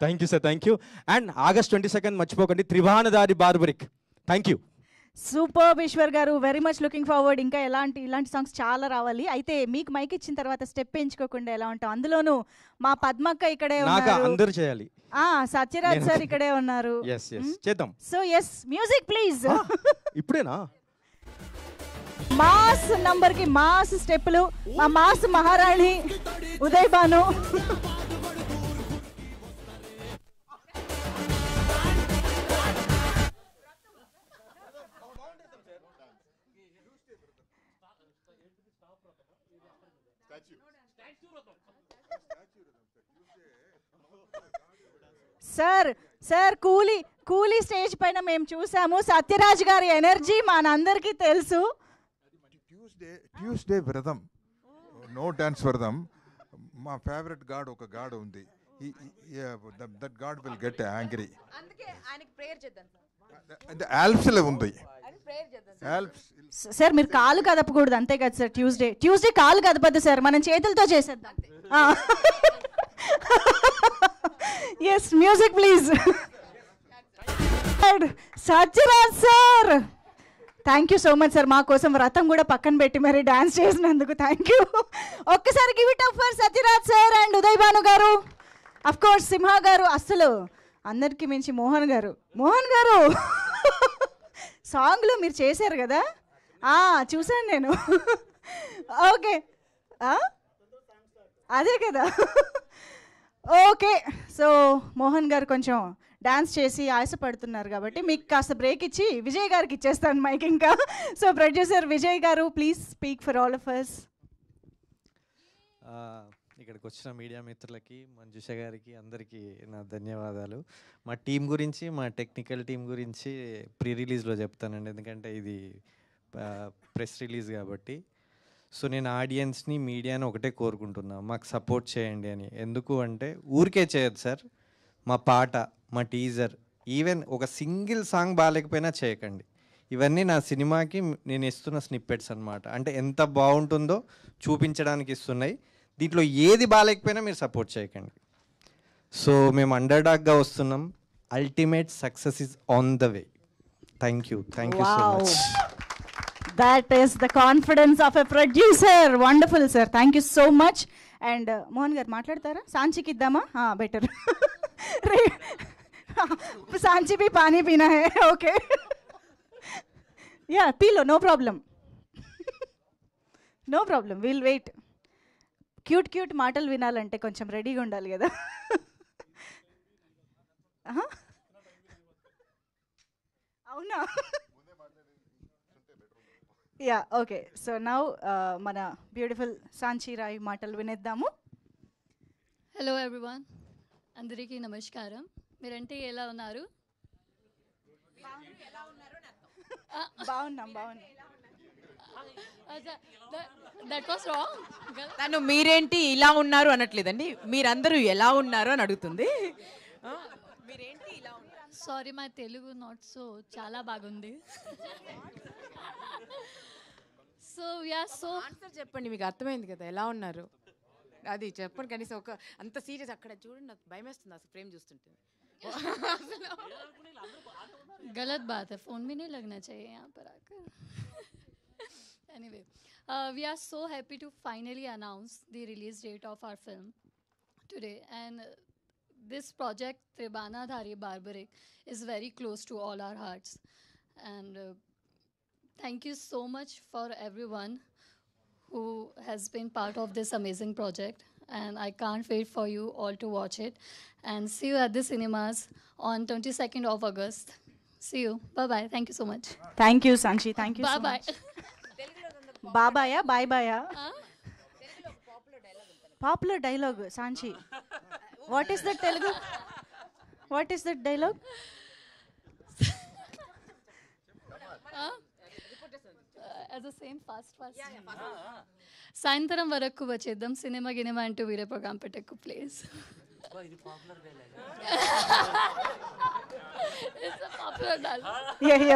Thank you sir, thank you. And August 22 మర్చిపోకండి, Tribanadhari Barbarik. Thank you. Super Eshwar garu, very much looking forward. ఇంకా ఇలాంటి సాంగ్స్ చాలా రావాలి. అయితే మీకు మైక్ ఇచ్చిన తర్వాత స్టెప్ ఎంచుకోకుండా ఎలా ఉంటాం? అందులోనూ మా పద్మక్క ఇక్కడే ఉన్నారు, అందరూ చేయాలి. సత్యరాజ్ సార్ ఇక్కడే ఉన్నారు. చేద్దాం. So yes, music please. ఇప్పుడేనా? మాస్ నంబర్ కి మాస్ స్టెప్పులు, మా మాస్ మహారాణి ఉదయ్ భాను. సార్ కూలీ స్టేజ్ పైన మేము చూసాము. సత్యరాజ్ గారి ఎనర్జీ మనందరికీ తెలుసు. ట్యూస్డే వ్రతం, నో డాన్స్ వ్రతం. మా ఫేవరెట్ గాడ్ ఒక గాడ్ ఉంది, that god will get angry. ఆల్ప్స్లో ఉంది. సార్ మీరు కాలు కదపకూడదు అంతే కదా సార్? ట్యూస్డే కాలు కదపద్దు సార్, మనం చేతులతో చేసేద్దాం. Yes, music please. Sathyaraj sir, thank you so much sir. మా కోసం వ్రతం కూడా పక్కన పెట్టి మరి డాన్స్ చేసినందుకు థ్యాంక్ యూ. ఒక్కసారి give it up for Sathyaraj sir and Uday Bhanu garu. Of course సింహ గారు, అస్సలు అందరికి మించి మోహన్ గారు సాంగ్లో మీరు చేశారు కదా, చూశాను నేను. ఓకే, అదే కదా. ఓకే, సో మోహన్ గారు కొంచెం డాన్స్ చేసి ఆశపడుతున్నారు కాబట్టి మీకు కాస్త బ్రేక్ ఇచ్చి విజయ్ గారికి ఇచ్చేస్తాను మైక్ ఇంకా. So producer Vijay garu, please speak for all of us. ఇక్కడికి వచ్చిన మీడియా మిత్రులకి, మంజుష గారికి, అందరికీ నా ధన్యవాదాలు. మా టీం గురించి, మా టెక్నికల్ టీం గురించి ప్రీ రిలీజ్లో చెప్తానండి, ఎందుకంటే ఇది ప్రెస్ రిలీజ్ కాబట్టి. సో నేను ఆడియన్స్ని, మీడియాని ఒకటే కోరుకుంటున్నా, మాకు సపోర్ట్ చేయండి అని. ఎందుకు అంటే ఊరికే చేయొద్దు సార్. మా పాట, మా టీజర్, ఈవెన్ ఒక సింగిల్ సాంగ్ బాగాలేకపోయినా చేయకండి. ఇవన్నీ నా సినిమాకి నేను ఇస్తున్న స్నిప్పెట్స్ అనమాట. అంటే ఎంత బాగుంటుందో చూపించడానికి ఇస్తున్నాయి. దీంట్లో ఏది బాగాలేకపోయినా మీరు సపోర్ట్ చేయకండి. సో మేము అండర్ డాగ్గా వస్తున్నాం. Ultimate success is on the way. Thank you so much. That is the confidence of a producer. Wonderful, sir. Thank you so much. And Mohan garu మాట్లాడతారా? సాంచికి ఇద్దామా? బెటర్. सांची भी पानी पीना है. Okay. Yeah, P low, no problem. No problem, we'll wait. Cute మాటలు వినాలంటే కొంచెం రెడీగా ఉండాలి కదా. అవునా? Yeah, okay. సో నౌ మన బ్యూటిఫుల్ సాంచి రాయ్ మాటలు వినేద్దాము. హలో ఎవ్రీవన్, అందరికీ నమస్కారం. మీరంటే ఎలా ఉన్నారు? బాగున్నాం. That was wrong. తను మీరేంటి ఇలా ఉన్నారు అనట్లేదండి, మీరందరూ ఎలా ఉన్నారు అని అడుగుతుంది. మీరేంటి ఇలా ఉన్నారు? సారీ, మా తెలుగు నాట్ సో చాలా బాగుంది. సో వీఆర్ సో ఆన్సర్ చెప్పండి, మీకు అర్థమైంది కదా ఎలా ఉన్నారు అది చెప్పండి కనీసం. ఒక అంత సీరియస్ అక్కడ చూడండి, నాకు భయం వేస్తుంది అసలు ఫ్రేమ్ చూస్తుంటే. गलत बात है, फ़ोन भी नहीं लगना चाहिए यहाँ पर आकर. Anyway, we are so happy to finally announce the release date of our film today, and this project Tribanadhari Barbaric is very close to all our hearts. And thank you so much for everyone who has been part of this amazing project, and I can't wait for you all to watch it and see you at the cinemas on 22nd of August. See you. Bye-bye. Thank you so much. Thank you, Sanchi. Thank you so Bye-bye. much. బాబాయా బాయ్బాయా? Popular dialogue Sanchi. What is that Telugu? What is that dialogue? As the same fast. సాయంత్రం వరకు వచ్చేద్దాం, cinema గినిమా అంటూ వేరే programme పెట్టకు please.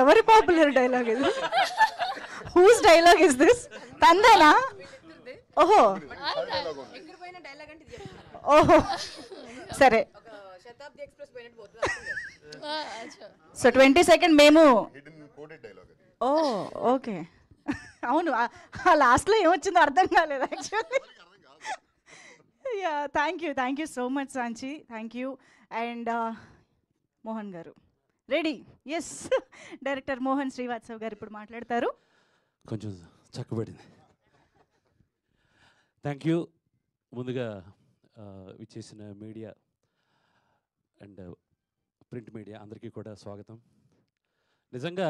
ఎవరి popular dialogue ఇది? Whose dialogue is this? తందేనా? ఓహో ఓహో, సరే. సో 22nd మేము, ఓ ఓకే. అవును, ఆ లాస్ట్లో ఏమొచ్చిందో అర్థం కాలేదు actually. Yeah, thank you so much Sanchi, thank you. And Mohan garu ready? Yes, director Mohan Srivatsav garu ఇప్పుడు మాట్లాడతారు. కొంచెం చక్కబడింది. Thank you. ముందుగా విచ్చేసిన మీడియా అండ్ ప్రింట్ మీడియా అందరికీ కూడా స్వాగతం. నిజంగా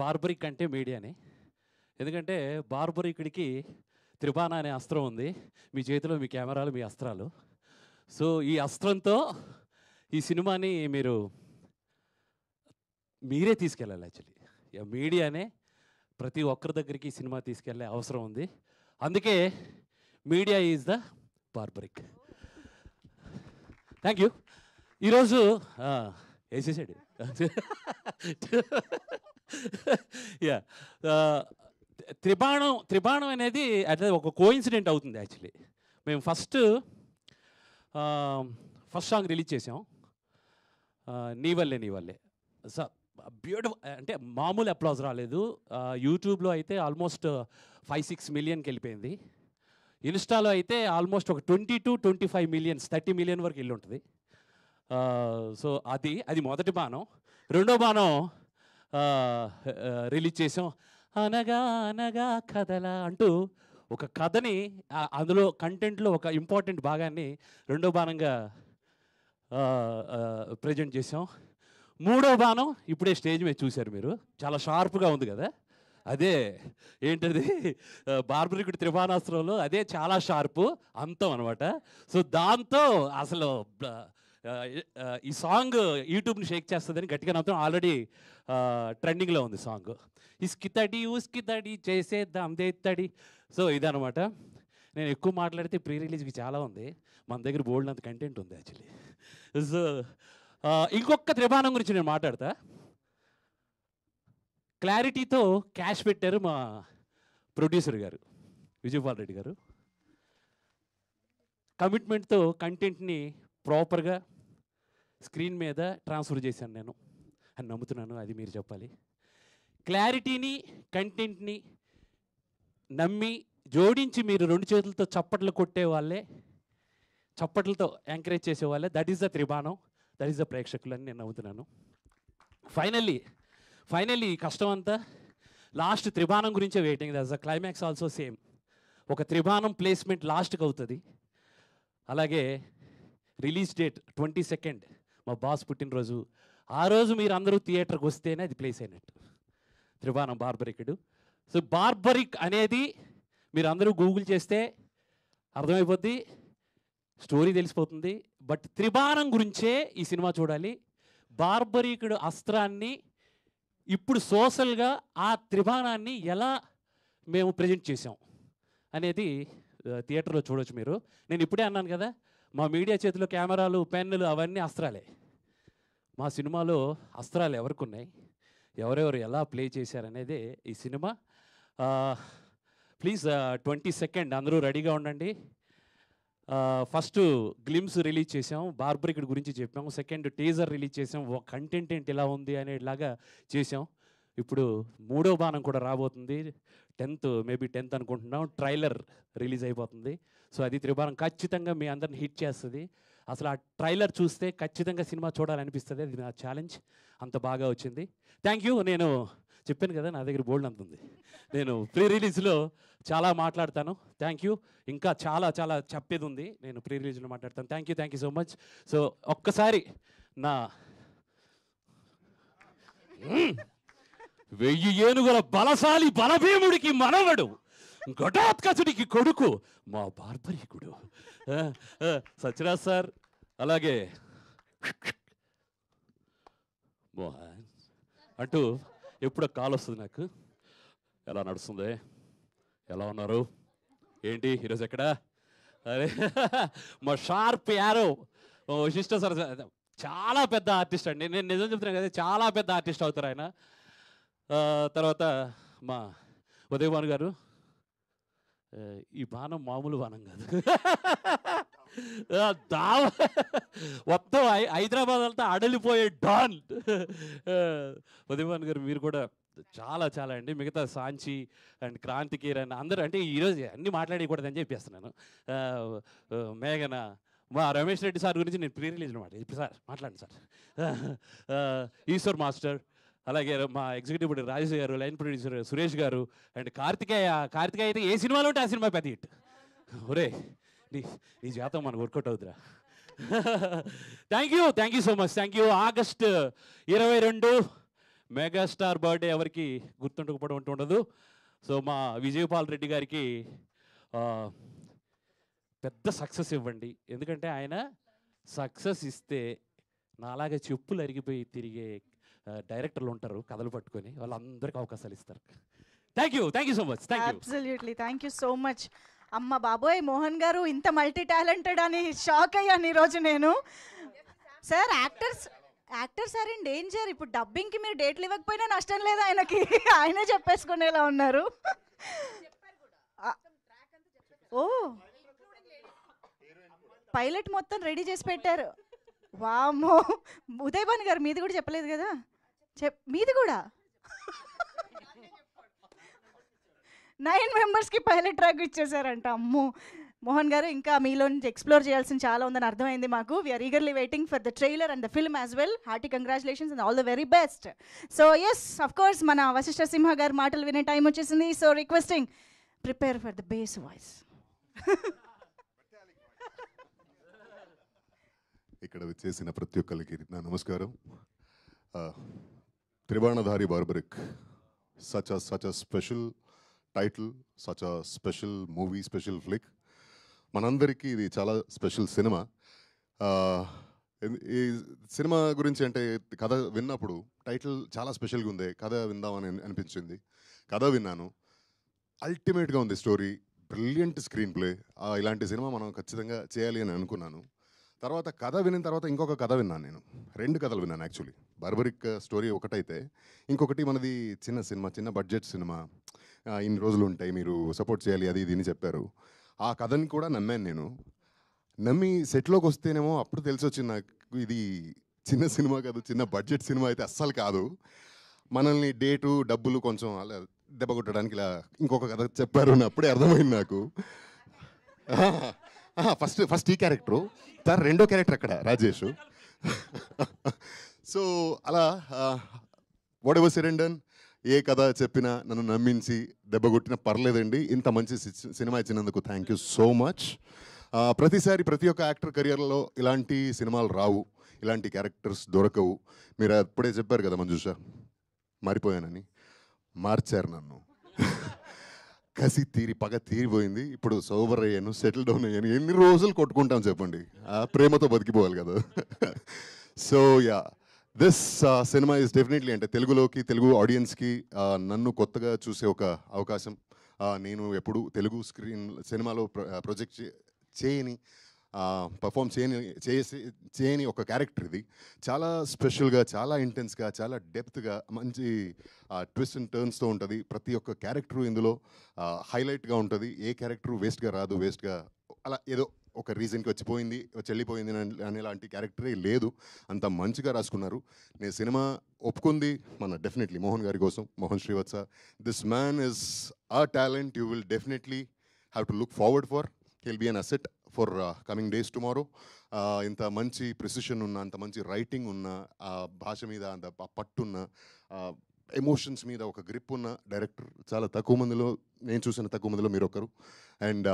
బార్బరిక్ అంటే మీడియానే. ఎందుకంటే బార్బరికుడికి త్రిబాణ అనే అస్త్రం ఉంది, మీ చేతిలో మీ కెమెరాలు మీ అస్త్రాలు. సో ఈ అస్త్రంతో ఈ సినిమాని మీరే తీసుకెళ్ళాలి. యాక్చువల్లీ మీడియానే ప్రతి ఒక్కరి దగ్గరికి ఈ సినిమా తీసుకెళ్ళే అవసరం ఉంది. అందుకే media is the barbaric. Thank you. ఈరోజు వేసేసాడు. యా, త్రిబాణం అనేది అట్లా ఒక కోఇన్సిడెంట్ అవుతుంది. యాక్చువల్లీ మేము ఫస్ట్ సాంగ్ రిలీజ్ చేసాం, నీ వల్లే. బ్యూటిఫుల్, అంటే మామూలు అప్లాజ్ రాలేదు. యూట్యూబ్లో అయితే ఆల్మోస్ట్ 5-6 మిలియన్కి వెళ్ళిపోయింది. ఇన్స్టాలో అయితే ఆల్మోస్ట్ ఒక 20-25 మిలియన్స్, 30 మిలియన్ వరకు వెళ్ళి ఉంటుంది. సో అది మొదటి బాణం. రెండో బాణం రిలీజ్ చేసాం, అనగా అనగా కథల అంటూ ఒక కథని అందులో కంటెంట్లో ఒక ఇంపార్టెంట్ భాగాన్ని రెండో బాణంగా ప్రజెంట్ చేసాం. మూడో బాణం ఇప్పుడే స్టేజ్ మీద చూశారు మీరు, చాలా షార్ప్గా ఉంది కదా. అదే ఏంటది, బార్బరికుడి త్రిబాణాస్త్రంలో అదే చాలా షార్పు అంతం అనమాట. సో దాంతో అసలు ఈ సాంగ్ యూట్యూబ్ని షేక్ చేస్తుందని గట్టిగా నమ్ముతాం. ఆల్రెడీ ట్రెండింగ్లో ఉంది సాంగ్. ఇస్కితడి ఉస్కితడి చేసేద్దాం దేత్తడి. సో ఇదనమాట. నేను ఎక్కువ మాట్లాడితే ప్రీ రిలీజ్కి చాలా ఉంది, మన దగ్గర బోల్డ్ అంత కంటెంట్ ఉంది యాక్చువల్లీ. సో ఇంకొక త్రిబాణం గురించి నేను మాట్లాడతా. క్లారిటీతో క్యాష్ పెట్టారు మా ప్రొడ్యూసర్ గారు విజయపాల్ రెడ్డి గారు. కమిట్మెంట్తో కంటెంట్ని ప్రాపర్గా స్క్రీన్ మీద ట్రాన్స్ఫర్ చేశాను నేను అని నమ్ముతున్నాను. అది మీరు చెప్పాలి. క్లారిటీని కంటెంట్ని నమ్మి జోడించి మీరు 2 చేతులతో చప్పట్లు కొట్టే వాళ్ళే, చప్పట్లతో ఎంకరేజ్ చేసేవాళ్ళే, దట్ ఈస్ ద త్రిబాణం, దట్ ఈస్ ద ప్రేక్షకులు అని నేను నమ్ముతున్నాను. ఫైనల్లీ ఈ కష్టం అంతా లాస్ట్ త్రిబాణం గురించే waiting. That's the climax also same. ఒక త్రిబాణం ప్లేస్మెంట్ లాస్ట్కి అవుతుంది. అలాగే రిలీజ్ డేట్ 22 మా బాస్ పుట్టినరోజు. ఆ రోజు మీరు అందరూ థియేటర్కి వస్తేనే అది ప్లేస్ అయినట్టు. త్రిబాణం బార్బరికుడు. సో బార్బరిక్ అనేది మీరు అందరూ గూగుల్ చేస్తే అర్థమైపోద్ది, స్టోరీ తెలిసిపోతుంది. బట్ త్రిబాణం గురించే ఈ సినిమా చూడాలి. బార్బరికుడు అస్త్రాన్ని ఇప్పుడు సోషల్గా ఆ త్రిబాణాన్ని ఎలా మేము ప్రజెంట్ చేసాం అనేది థియేటర్లో చూడవచ్చు మీరు. నేను ఇప్పుడే అన్నాను కదా, మా మీడియా చేతిలో కెమెరాలు, పెన్నులు అవన్నీ అస్త్రాలే. మా సినిమాలో అస్త్రాలు ఎవరికి ఉన్నాయి, ఎవరెవరు ఎలా ప్లే చేశారనేదే ఈ సినిమా. ప్లీజ్ 22 అందరూ రెడీగా ఉండండి. ఫస్ట్ గ్లిమ్స్ రిలీజ్ చేసాం, బార్బరికుడి గురించి చెప్పాము. సెకండ్ టీజర్ రిలీజ్ చేసాం, కంటెంట్ ఏంటి ఎలా ఉంది అనేలాగా చేసాం. ఇప్పుడు మూడో బాణం కూడా రాబోతుంది. 10th మేబీ 10th అనుకుంటున్నాం. ట్రైలర్ రిలీజ్ అయిపోతుంది. సో అది త్రిబాణం ఖచ్చితంగా మీ అందరిని హిట్ చేస్తుంది. అసలు ఆ ట్రైలర్ చూస్తే ఖచ్చితంగా సినిమా చూడాలనిపిస్తుంది. అది నా ఛాలెంజ్, అంత బాగా వచ్చింది. Thank you. నేను చెప్పాను కదా నా దగ్గర బోల్డ్ అంత ఉంది, నేను ప్రీ రిలీజ్లో చాలా మాట్లాడతాను. Thank you. ఇంకా చాలా చాలా చెప్పేది ఉంది, నేను ప్రీ రిలీజ్లో మాట్లాడతాను. Thank you so much. So ఒక్కసారి నా 1000 ఏనుగుల బలశాలి బలభీముడికి మనవడు, ఘటోత్కచుడికి కొడుకు, మా బార్బరికుడు సత్యరాజ్ సార్, అలాగే మోహన్ అంటూ ఎప్పుడో కాల్ వస్తుంది నాకు. ఎలా నడుస్తుంది, ఎలా ఉన్నారు, ఏంటి ఈరోజు ఎక్కడ, అరే మా షార్ప్ యారో విశిష్ట సార్ చాలా పెద్ద ఆర్టిస్ట్ అండి. నేను నిజం చెప్తున్నాను కదా, చాలా పెద్ద ఆర్టిస్ట్ అవుతారు ఆయన. తర్వాత మా ఉదయభాను గారు, ఈ బాణం మామూలు బాణం కాదు, మొత్తం హైదరాబాద్ అంతా అడలిపోయే డాన్. ఉదయభాను గారు, మీరు కూడా చాలా చాలా అండి. మిగతా సాంచి అండ్ క్రాంతి కిరణ్ అందరూ అంటే ఈరోజు అన్నీ మాట్లాడకూడదని చెప్పేస్తున్నాను. మేఘన, మా రమేష్ రెడ్డి సార్ గురించి నేను ప్రీ రిలీజ్ మాట ఇప్పుడు సార్ మాట్లాడండి సార్. ఈశ్వర్ మాస్టర్, అలాగే మా ఎగ్జిక్యూటివ్ ప్రొడ్యూసర్ రాజేష్ గారు, లైన్ ప్రొడ్యూసర్ సురేష్ గారు అండ్ కార్తికేయ అయితే ఏ సినిమాలో ఉంటే ఆ సినిమా పెద్ద హిట్. ఒరే నీ జాతం మనకు వర్కౌట్ అవుతురా. Thank you so much. Thank you. August 22 megastar birthday ఎవరికి గుర్తుండకపోవడం అంటూ ఉండదు. సో మా విజయపాల్ రెడ్డి గారికి పెద్ద సక్సెస్ ఇవ్వండి. ఎందుకంటే ఆయన సక్సెస్ ఇస్తే నాలాగా చెప్పులు అరిగిపోయి తిరిగే డైరెక్టర్లు ఉంటారు కథలు పట్టుకొని, వాళ్ళందరికీ అవకాశాలు ఇస్తారు. Thank you so much. Absolutely thank you so much. అమ్మ బాబోయ్, మోహన్ గారు ఇంత మల్టీ టాలెంటెడ్ అని షాక్ అయ్యాను ఈరోజు నేను. Sir actors are in danger. ఇప్పుడు డబ్బింగ్కి మీరు డేట్లు ఇవ్వకపోయినా నష్టం లేదు ఆయనకి, ఆయనే చెప్పేసుకునేలా ఉన్నారు. ఓ పైలట్ మొత్తం రెడీ చేసి పెట్టారు. వామ్మో, ఉదయ్ భాను గారు మీది కూడా చెప్పలేదు కదా? మీది కూడా 9 మెంబర్స్కి పైలట్ ట్రాక్ ఇచ్చేసారంట. అమ్మో మోహన్ గారు, ఇంకా మీలో నుంచి ఎక్స్ప్లోర్ చేయాల్సిన చాలా ఉందని అర్థమైంది మాకు. We are eagerly waiting for the trailer and the film as well. Hearty congratulations and all the very best. So yes, of course మన వశిష్ఠ సింహ గారి మాటలు వినే టైం వచ్చేసింది. So requesting, prepare for the bass voice. ఇక్కడ వచ్చేసిన ప్రతి ఒక్కరికి నా నమస్కారం. Tribanadhari Barbarik, such a special title, such a special movie, special flick. మనందరికీ ఇది చాలా స్పెషల్ సినిమా. ఈ సినిమా గురించి అంటే కథ విన్నప్పుడు టైటిల్ చాలా స్పెషల్గా ఉంది, కథ విందామని అనిపించింది. కథ విన్నాను, అల్టిమేట్గా ఉంది స్టోరీ, బ్రిలియంట్ స్క్రీన్ ప్లే. ఇలాంటి సినిమా మనం ఖచ్చితంగా చేయాలి అని అనుకున్నాను. తర్వాత కథ విన్న తర్వాత ఇంకొక కథ విన్నాను. నేను 2 కథలు విన్నాను యాక్చువల్లీ. బార్బరిక్ స్టోరీ ఒకటైతే, ఇంకొకటి మనది చిన్న సినిమా, చిన్న బడ్జెట్ సినిమా, ఇన్ని రోజులు ఉంటాయి, మీరు సపోర్ట్ చేయాలి, అది ఇది అని చెప్పారు. ఆ కథని కూడా నమ్మాను నేను. నమ్మి సెట్లోకి వస్తేనేమో అప్పుడు తెలిసి వచ్చింది నాకు, ఇది చిన్న సినిమా కాదు, చిన్న బడ్జెట్ సినిమా అయితే అస్సలు కాదు. మనల్ని డేటు డబ్బులు కొంచెం అలా దెబ్బ కొట్టడానికి ఇలా ఇంకొక కథ చెప్పారు అని అప్పుడే అర్థమైంది నాకు. ఫస్ట్ ఈ క్యారెక్టరు, సార్ రెండో క్యారెక్టర్ అక్కడ రాజేష్. సో అలా whatever said and done, ఏ కథ చెప్పినా నన్ను నమ్మించి దెబ్బ కొట్టినా పర్లేదండి. ఇంత మంచి సినిమా ఇచ్చినందుకు థ్యాంక్ యూ సో మచ్. ప్రతిసారి ప్రతి ఒక్క యాక్టర్ కెరియర్లో ఇలాంటి సినిమాలు రావు, ఇలాంటి క్యారెక్టర్స్ దొరకవు. మీరు అప్పుడే చెప్పారు కదా మంజుష, మారిపోయానని. మార్చారు నన్ను. కసి తీరి పగ తీరిపోయింది. ఇప్పుడు సోబర్ అయ్యాను, సెటిల్ డౌన్ అయ్యాను. ఎన్ని రోజులు కొట్టుకుంటాం చెప్పండి, ప్రేమతో బతికిపోవాలి కదా. So yeah, this cinema is definitely అంటే తెలుగులోకి, తెలుగు ఆడియన్స్కి నన్ను కొత్తగా చూసే ఒక అవకాశం. నేను ఎప్పుడు తెలుగు స్క్రీన్ సినిమాలో ప్రొజెక్ట్ చేయని, పర్ఫామ్ చేయని ఒక క్యారెక్టర్ ఇది. చాలా స్పెషల్గా, చాలా ఇంటెన్స్గా, చాలా డెప్త్గా, మంచి ట్విస్ట్ అండ్ టర్న్స్తో ఉంటుంది. ప్రతి ఒక్క క్యారెక్టరు ఇందులో హైలైట్గా ఉంటుంది. ఏ క్యారెక్టరు వేస్ట్గా రాదు, వేస్ట్గా అలా ఏదో ఒక రీజన్కి వచ్చిపోయింది, వెళ్ళిపోయింది అనేలాంటి క్యారెక్టరే లేదు. అంత మంచిగా రాసుకున్నారు. నేను సినిమా ఒప్పుకుంది మన డెఫినెట్లీ మోహన్ గారి కోసం, Mohan Srivatsa. This man is a talent you will definitely have to look forward for. He'll be an asset for coming days tomorrow. ఇంత మంచి ప్రిసిషన్ ఉన్న, అంత మంచి రైటింగ్ ఉన్న, భాష మీద అంత పట్టున్న, ఎమోషన్స్ మీద ఒక గ్రిప్ ఉన్న డైరెక్టర్ చాలా తక్కువ మందిలో, నేను చూసిన తక్కువ మందిలో మీరు ఒకరు. అండ్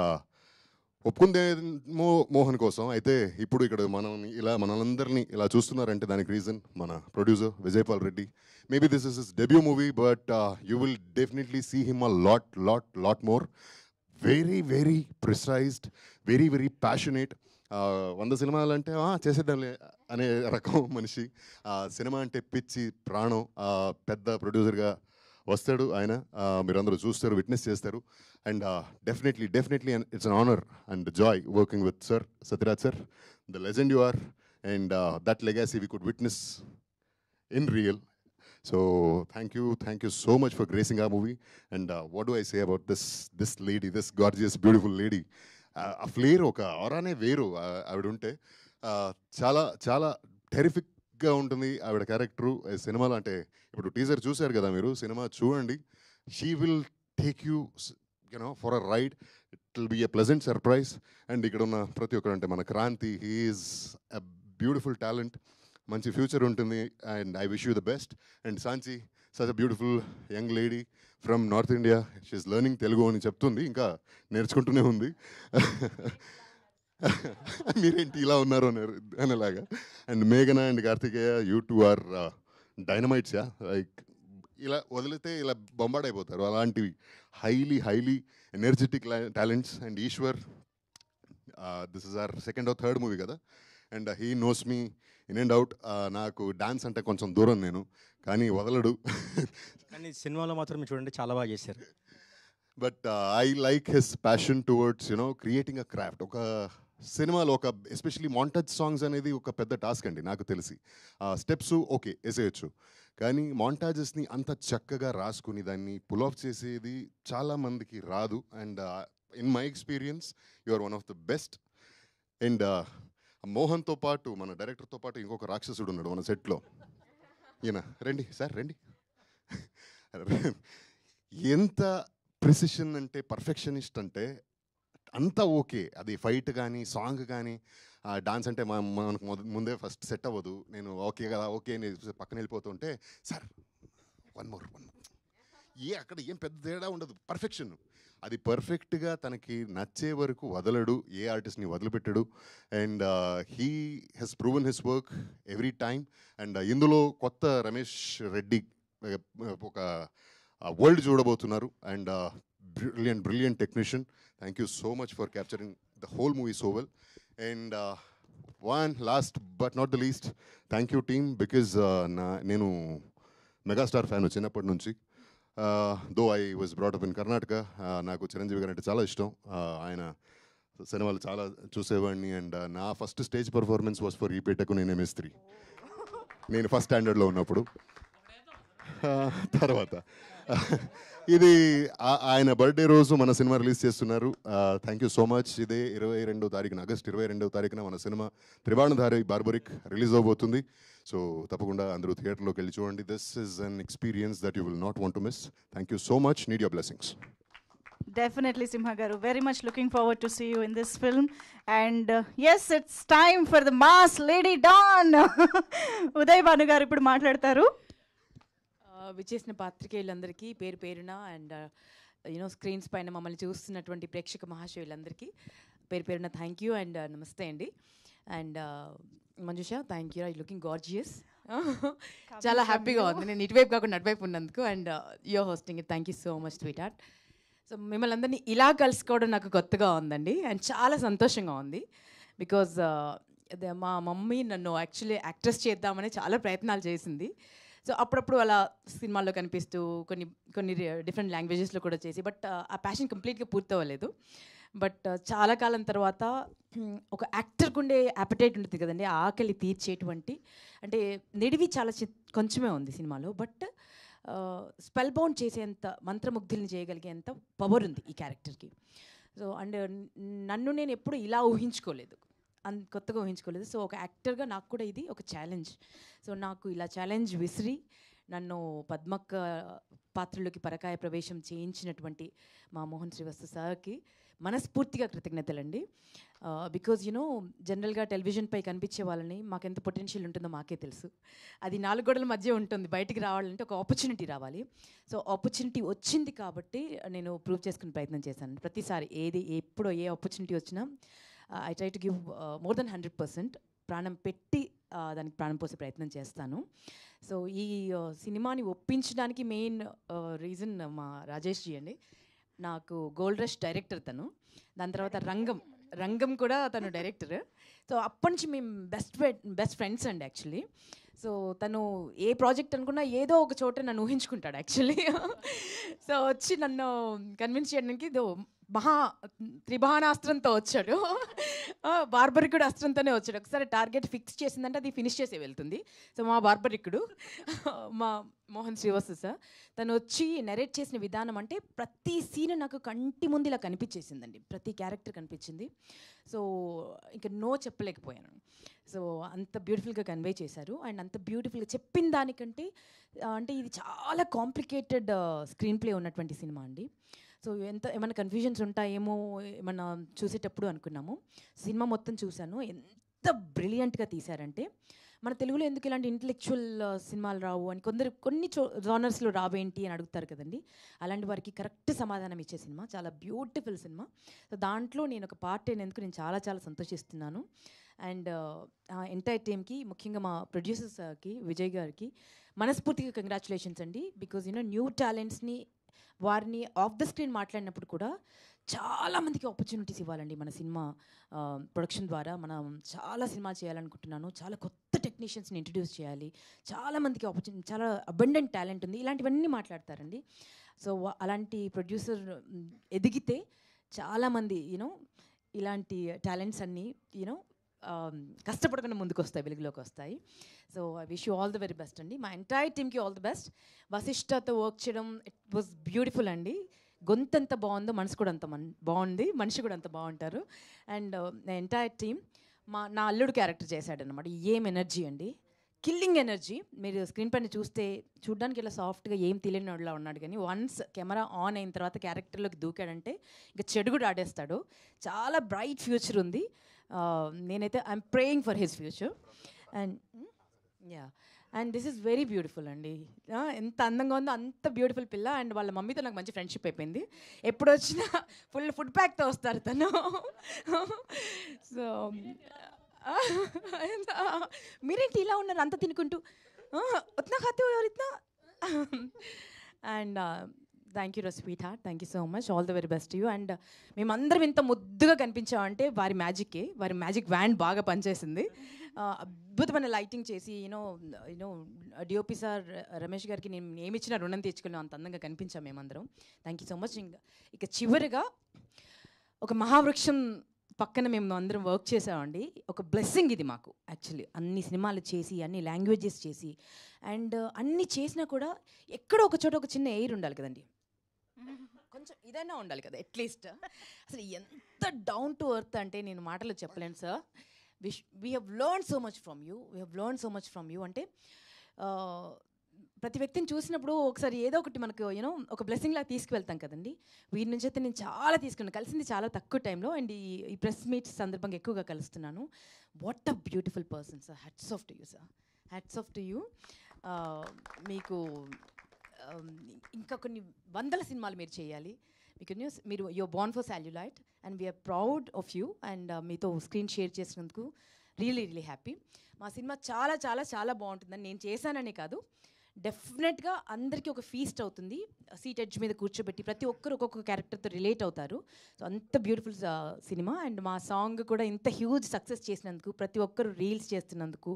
ఒప్పుకుందేమో మోహన్ కోసం, అయితే ఇప్పుడు ఇక్కడ మనందరినీ ఇలా చూస్తున్నారంటే దానికి రీజన్ మన producer Vijayapal Reddy. Maybe this is his debut movie, but you will definitely see him a lot more. Very very precised, very very passionate. 100 సినిమాలు అంటే చేసేద్దాంలే అనే రకం మనిషి. సినిమా అంటే పిచ్చి ప్రాణం. పెద్ద ప్రొడ్యూసర్గా వస్తాడు ఆయన, మీరందరూ చూస్తారు, విట్నెస్ చేస్తారు. And definitely it's an honour and joy working with sir Sathyaraj sir, the legend you are. And that legacy we could witness in real. So thank you so much for gracing our movie. And what do I say about this lady, this gorgeous, beautiful lady? A flair oka aurane veru avidunte chaala terrific యూనిక్గా ఉంటుంది ఆవిడ character సినిమాలో. అంటే ఇప్పుడు teaser చూశారు కదా మీరు, సినిమా చూడండి. She will take you you know for a ride. It will be a pleasant surprise. And ఇక్కడ ఉన్న ప్రతి ఒక్కరు, అంటే మన Kranthi, he's a beautiful talent. మంచి ఫ్యూచర్ ఉంటుంది. And I wish you the best. And Saanchi, such a beautiful young lady from north India. She's learning Telugu అని చెప్తుంది, ఇంకా నేర్చుకుంటూనే ఉంది. మీరేంటి ఇలా ఉన్నారు అనేలాగా. అండ్ మేఘన and Karthikeya, you two are dynamites. Yeah, like ఇలా వదిలితే ఇలా బొంబాడైపోతారు. అలాంటివి highly energetic talents. And Eshwar, this is our second or third movie కదా, and he knows me in and out. నాకు డాన్స్ అంటే కొంచెం దూరం నేను, కానీ వదలడు. కానీ సినిమాలో మాత్రం చూడండి చాలా బాగా చేశారు. But I like his passion towards you know creating a craft. ఒక సినిమాలో ఒక ఎస్పెషలీ మాంటేజ్ సాంగ్స్ అనేది ఒక పెద్ద టాస్క్ అండి నాకు తెలిసి. స్టెప్స్ ఓకే వేసేయచ్చు, కానీ మాంటాజెస్ని అంత చక్కగా రాసుకుని దాన్ని పుల్ ఆఫ్ చేసేది చాలామందికి రాదు. And in my experience you are one of the best. And మోహన్తో పాటు, మన డైరెక్టర్తో పాటు ఇంకొక రాక్షసుడు ఉన్నాడు మన సెట్లో. ఈయన రండి సార్, రండి. ఎంత ప్రిసిషన్ అంటే, పర్ఫెక్షనిస్ట్ అంటే అంతా ఓకే. అది ఫైట్ కానీ సాంగ్ కానీ డాన్స్ అంటే మనకు ముందే ఫస్ట్ సెట్ అవ్వదు. నేను ఓకే కదా ఓకే అని పక్కన వెళ్ళిపోతుంటే, సార్ వన్ మోర్ అక్కడ ఏం పెద్ద తేడా ఉండదు, పర్ఫెక్షన్. అది పర్ఫెక్ట్గా తనకి నచ్చే వరకు వదలడు, ఏ ఆర్టిస్ట్ని వదిలిపెట్టడు. And he has proven his work every time. And ఇందులో కొత్త రమేష్ రెడ్డి ఒక వరల్డ్ చూడబోతున్నారు. And brilliant technician. Thank you so much for capturing the whole movie so well. And one last but not the least, thank you team, because nenu megastar fan chinnapadi nunchi. Though I was brought up in Karnataka, నాకు చిరంజీవి గారు అంటే చాలా ఇష్టం. ఆయన సినిమాలు చాలా చూసేవాడిని. And నా first stage performance was for ఈపేటకు నేను MS3, నేను ఫస్ట్ స్టాండర్డ్లో ఉన్నప్పుడు. తర్వాత ఇది ఆయన బర్త్డే రోజు మన సినిమా రిలీజ్ చేస్తున్నారు. Thank you so much. ఇదే 22వ తారీఖున, ఆగస్ట్ 22వ తారీఖున మన సినిమా త్రిబాణధారి బార్బరిక్ రిలీజ్ అవబోతుంది. సో తప్పకుండా అందరూ థియేటర్లోకి వెళ్ళి చూడండి. This is an experience that you will not want to miss. Thank you so much. Need your blessings. Definitely, Simha Garu. Very much looking forward to see you in this film. And yes, it's time for the mass lady Dawn. Uday Banu garu ippudu maatladtaru. విచ్చేసిన పాత్రికేయులందరికీ పేరు పేరున and you know screens పైన మమ్మల్ని చూస్తున్నటువంటి ప్రేక్షక మహాశయులందరికీ పేరు పేరున thank you and నమస్తే అండి. And Manjusha, thank you, I looking gorgeous. చాలా హ్యాపీగా ఉంది నేను ఇటువైపు కాకుండా అటువైపు ఉన్నందుకు. And you're hosting it. Thank you so much sweetheart. So మిమ్మల్ని అందరినీ ఇలా కలుసుకోవడం నాకు కొత్తగా ఉందండి అండ్ చాలా సంతోషంగా ఉంది. బికాజ్ మా మమ్మీ నన్ను యాక్చువల్లీ యాక్ట్రెస్ చేద్దామని చాలా ప్రయత్నాలు చేసింది. సో అప్పుడప్పుడు అలా సినిమాల్లో కనిపిస్తూ కొన్ని డిఫరెంట్ లాంగ్వేజెస్లో కూడా చేసి, బట్ ఆ ప్యాషన్ కంప్లీట్గా పూర్తవ్వలేదు. బట్ చాలా కాలం తర్వాత ఒక యాక్టర్కి ఉండే యాపటైట్ ఉంటుంది కదండి, ఆకలి తీర్చేటువంటి, అంటే నిడివి చాలా కొంచెమే ఉంది సినిమాలో, బట్ స్పెల్ బౌండ్ చేసేంత, మంత్రముగ్ధుల్ని చేయగలిగేంత పవర్ ఉంది ఈ క్యారెక్టర్కి. సో అండ్ నన్ను నేను ఎప్పుడు ఇలా ఊహించుకోలేదు, కొత్తగా ఊహించుకోలేదు. సో ఒక యాక్టర్గా నాకు కూడా ఇది ఒక ఛాలెంజ్. సో నాకు ఇలా ఛాలెంజ్ విసిరి నన్ను పద్మక్క పాత్రలోకి పరకాయ ప్రవేశం చేయించినటువంటి మా మోహన్ శ్రీవస్తు సార్కి మనస్ఫూర్తిగా కృతజ్ఞతలండి. బికాజ్ యూనో జనరల్గా టెలివిజన్పై కనిపించే వాళ్ళని మాకెంత పొటెన్షియల్ ఉంటుందో మాకే తెలుసు. అది 4 గోడల మధ్య ఉంటుంది, బయటికి రావాలంటే ఒక ఆపర్చునిటీ రావాలి. సో ఆపర్చునిటీ వచ్చింది కాబట్టి నేను ప్రూవ్ చేసుకునే ప్రయత్నం చేశాను. ప్రతిసారి ఎప్పుడో ఏ ఆపర్చునిటీ వచ్చినా I try to give more than 100%. ప్రాణం పెట్టి దానికి ప్రాణం పోసే ప్రయత్నం చేస్తాను. సో ఈ సినిమాని ఒప్పించడానికి మెయిన్ రీజన్ మా రాజేష్ జీ అండి. నాకు గోల్డ్ రష్ డైరెక్టర్ తను, దాని తర్వాత రంగం కూడా తను డైరెక్టర్. సో అప్పటి నుంచి మేము బెస్ట్ ఫ్రెండ్స్ అండి యాక్చువల్లీ. సో తను ఏ ప్రాజెక్ట్ అనుకున్నా ఏదో ఒక చోట నన్ను ఊహించుకుంటాడు యాక్చువల్లీ. సో వచ్చి నన్ను కన్విన్స్ చేయడానికి త్రిబాణాస్త్రంతో వచ్చాడు. బార్బరికుడు అస్త్రంతోనే వచ్చాడు. ఒకసారి టార్గెట్ ఫిక్స్ చేసిందంటే అది ఫినిష్ చేసే వెళ్తుంది. సో మా బార్బరికుడు మా మోహన్ శ్రీవాస్తవ్ సార్ తను వచ్చి నెరేట్ చేసిన విధానం అంటే ప్రతి సీన్ నాకు కంటి ముందు ఇలా కనిపించేసిందండి. ప్రతి క్యారెక్టర్ కనిపించింది. సో ఇంకా నో చెప్పలేకపోయాను. సో అంత బ్యూటిఫుల్గా కన్వే చేశారు. అండ్ అంత బ్యూటిఫుల్గా చెప్పిన దానికంటే అంటే ఇది చాలా కాంప్లికేటెడ్ స్క్రీన్ ప్లే ఉన్నటువంటి సినిమా అండి. సో ఏమైనా కన్ఫ్యూజన్స్ ఉంటాయేమో ఏమన్నా చూసేటప్పుడు అనుకున్నాము. సినిమా మొత్తం చూశాను. ఎంత బ్రిలియంట్గా తీశారంటే మన తెలుగులో ఎందుకు ఇలాంటి ఇంటలెక్చువల్ సినిమాలు రావు అని కొన్ని జానర్స్లో రావేంటి అని అడుగుతారు కదండి. అలాంటి వారికి కరెక్ట్ సమాధానం ఇచ్చే సినిమా. చాలా బ్యూటిఫుల్ సినిమా. సో దాంట్లో నేను ఒక పార్ట్ అయినందుకు నేను చాలా చాలా సంతోషిస్తున్నాను. అండ్ ఎంటైర్ టీమ్కి, ముఖ్యంగా మా ప్రొడ్యూసర్స్కి, విజయ్ గారికి మనస్ఫూర్తిగా కంగ్రాచులేషన్స్ అండి. బికాజ్ న్యూ టాలెంట్స్ని వారిని ఆఫ్ ద స్క్రీన్ మాట్లాడినప్పుడు కూడా చాలామందికి ఆపర్చునిటీస్ ఇవ్వాలండి. మన సినిమా ప్రొడక్షన్ ద్వారా మనం చాలా సినిమా చేయాలనుకుంటున్నాను. చాలా కొత్త టెక్నీషియన్స్ని ఇంట్రడ్యూస్ చేయాలి. చాలామందికి ఆపర్చునిటీ, చాలా అబండెంట్ టాలెంట్ ఉంది. ఇలాంటివన్నీ మాట్లాడతారండి. సో అలాంటి ప్రొడ్యూసర్ ఎదిగితే చాలామంది ఇలాంటి టాలెంట్స్ అన్నీ కష్టపడకుండా ముందుకు వస్తాయి, వెలుగులోకి వస్తాయి. So I wish you all the very best అండి. మా ఎంటైర్ టీమ్కి ఆల్ ది బెస్ట్. వశిష్ఠతో వర్క్ చేయడం ఇట్ వాజ్ బ్యూటిఫుల్ అండి. గొంతు ఎంత బాగుందో మనసు కూడా అంత బాగుంది, మనిషి కూడా అంత బాగుంటారు. అండ్ ఎంటైర్ టీమ్ నా అల్లుడు క్యారెక్టర్ చేశాడనమాట. ఏం ఎనర్జీ అండి, కిల్లింగ్ ఎనర్జీ. మీరు స్క్రీన్ పైన చూడడానికి ఇలా సాఫ్ట్గా ఏం తెలియని వాడిలా ఉన్నాడు, కానీ వన్స్ కెమెరా ఆన్ అయిన తర్వాత క్యారెక్టర్లోకి దూకాడంటే ఇంకా చెడు కూడా ఆడేస్తాడు. చాలా బ్రైట్ ఫ్యూచర్ ఉంది. నేనైతే I'm praying for his future. And this is very beautiful అండి. ఎంత అందంగా ఉందో అంత బ్యూటిఫుల్ పిల్ల. అండ్ వాళ్ళ మమ్మీతో నాకు మంచి ఫ్రెండ్షిప్ అయిపోయింది. ఎప్పుడు వచ్చినా ఫుల్ ఫుడ్ ప్యాక్తో వస్తారు తను. సో మీరేంటి ఇలా ఉన్నారు అంత తినుకుంటూ, ఉత్నా ఖాతే హో ఇత్నా. And thank you sweetheart, thank you so much, all the very best you. And మేమందరం ఇంత ముద్దుగా కనిపించామంటే వారి మ్యాజిక్ వ్యాన్ బాగా పనిచేసింది. అద్భుతమైన లైటింగ్ చేసి డిఓపి సార్ రమేష్ గారికి నేను ఏమిచ్చినా రుణం తీర్చుకున్నాం, అంత అందంగా కనిపించాం మేమందరం. Thank you so much. ఇక చివరిగా ఒక మహావృక్షం పక్కన మేము అందరం వర్క్ చేసామండి. ఒక బ్లెస్సింగ్ ఇది మాకు యాక్చువల్లీ. అన్ని సినిమాలు చేసి, అన్ని లాంగ్వేజెస్ చేసి, అండ్ అన్ని చేసినా కూడా ఎక్కడో ఒక చోట ఒక చిన్న ఎయిర్ ఉండాలి కదండి, కొంచెం ఇదైనా ఉండాలి కదా అట్లీస్ట్. అసలు ఎంత డౌన్ టు ఎర్త్ అంటే నేను మాటలు చెప్పలేను sir. We have learn so much from you. అంటే ప్రతి వ్యక్తిని చూసినప్పుడు ఒకసారి ఏదో ఒకటి మనకు ఒక బ్లెస్సింగ్ లాగా తీసుకువెళ్తాం కదండి. వీరి నుంచి అయితే నేను చాలా తీసుకున్నాను. కలిసింది చాలా తక్కువ టైంలో, అండ్ ఈ ప్రెస్ మీట్స్ సందర్భంగా ఎక్కువగా కలుస్తున్నాను. What a beautiful person sir. Hats off to you sir, hats off to you. మీకు ఇంకా కొన్ని వందల సినిమాలు మీరు చేయాలి. మీరు you're born for celluloid and we are proud of you. And మీతో స్క్రీన్ షేర్ చేసినందుకు రియలీ హ్యాపీ. మా సినిమా చాలా చాలా చాలా బాగుంటుందని నేను చేశాననే కాదు, డెఫినెట్గా అందరికీ ఒక ఫీస్ట్ అవుతుంది. సీట్ ఎడ్జ్ మీద కూర్చోబెట్టి ప్రతి ఒక్కరు ఒక్కొక్క క్యారెక్టర్తో రిలేట్ అవుతారు. సో అంత బ్యూటిఫుల్ సినిమా. అండ్ మా సాంగ్ కూడా ఇంత హ్యూజ్ సక్సెస్ చేసినందుకు, ప్రతి ఒక్కరు రీల్స్ చేస్తున్నందుకు,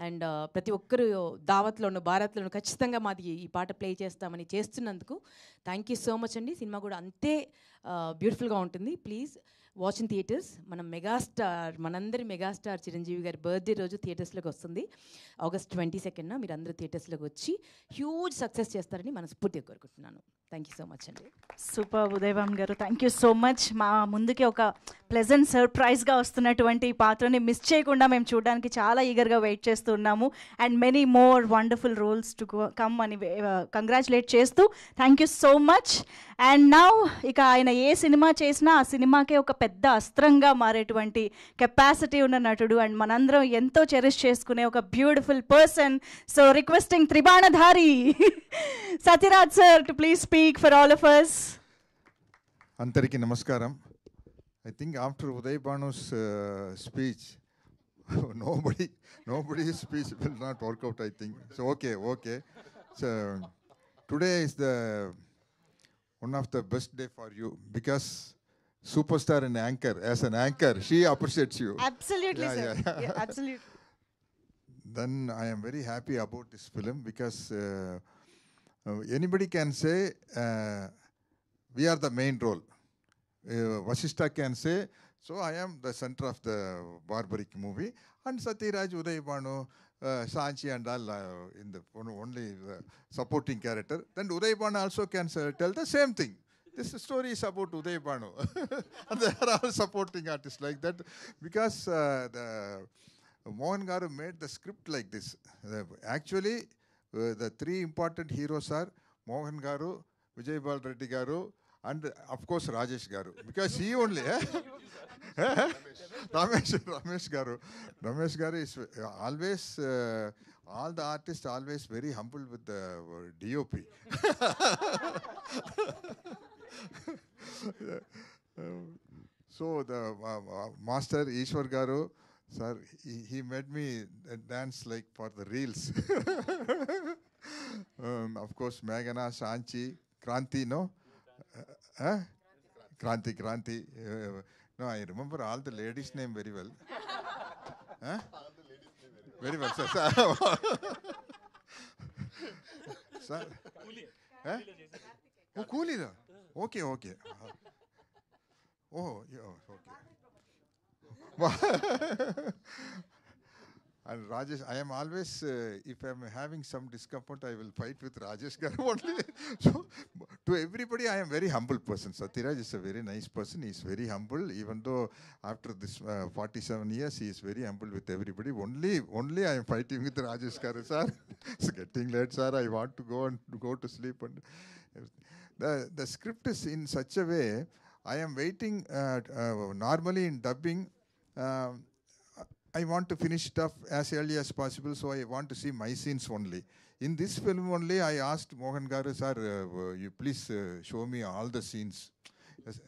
అండ్ ప్రతి ఒక్కరు దావత్లోను భారత్లోను ఖచ్చితంగా మాది ఈ పాట ప్లే చేస్తామని చేస్తున్నందుకు థ్యాంక్ యూ సో మచ్ అండి. సినిమా కూడా అంతే బ్యూటిఫుల్గా ఉంటుంది. Please watch in theatres. మనందరి మెగాస్టార్ చిరంజీవి గారి బర్త్డే రోజు థియేటర్స్లోకి వస్తుంది ఆగస్ట్ 22న. మీరు అందరూ థియేటర్స్లోకి వచ్చి హ్యూజ్ సక్సెస్ చేస్తారని మనస్ఫూర్తిగా కోరుకుంటున్నాను. థ్యాంక్ యూ సో మచ్ అండి. సూపర్ ఉదయభాన్ గారు, థ్యాంక్ యూ సో మచ్. మా ముందుకి ఒక ప్లెజెంట్ సర్ప్రైజ్గా వస్తున్నటువంటి ఈ పాత్రని మిస్ చేయకుండా మేము చూడడానికి చాలా ఈగర్గా వెయిట్ చేస్తున్నాము. And many more wonderful roles to come అని కంగ్రాచులేట్ చేస్తూ thank you so much. And now ఇక ఆయన ఏ సినిమా చేసినా ఆ సినిమాకే ఒక పెద్ద అస్త్రంగా మారేటువంటి కెపాసిటీ ఉన్న నటుడు, అండ్ మనందరం ఎంతో చెరిష్ చేసుకునే ఒక beautiful person. So requesting త్రిబాణధారి Sathyaraj sir to please speak for all of us. అందరికీ నమస్కారం. I think after Uday Banu's speech, nobody's speech will not work out, I think. So okay. So today is one of the best day for you because superstar and anchor, as an anchor, she appreciates you. Absolutely, Yeah, sir. yeah. Yeah, absolutely. Then I am very happy about this film because anybody can say we are the main role. Vasishta can say, so I am the center of the barbaric movie, and Satyaraj, Uday Banu, Sanchi and all in the only supporting character. Then Uday Banu also can tell the same thing. This story is about Uday Banu. And they are all supporting artists like that because Mohan Garu made the script like this. Actually, the three important heroes are Mohan Garu, Vijay Bal Reddy Garu, and of course Rajesh Garu. Because he only, Ramesh Garu. Ramesh Garu is always, all the artists always very humble with the DOP. So the master Ishwar Garu, sir, he made me dance like for the reels. Of course, Meghana, Sanchi, Kranti, no? Kranti. No, I remember all the ladies' name very well. Very well, sir. Sir. Oh, Cooley. Okay. Oh, yeah, okay. And Rajesh, I am always, if I am having some discomfort, I will fight with Rajesh Garu only. So, to everybody, I am very humble person. Satyaraj is a very nice person. He is very humble, even though after this 47 years, he is very humble with everybody. Only I am fighting with Rajesh Garu, sir. It's getting late, sir. I want to go to sleep. And the script is in such a way, I am waiting, normally in dubbing, I want to finish stuff as early as possible, so I want to see my scenes only. In this film only, I asked Mohan Garu, sir, you please show me all the scenes. Yes,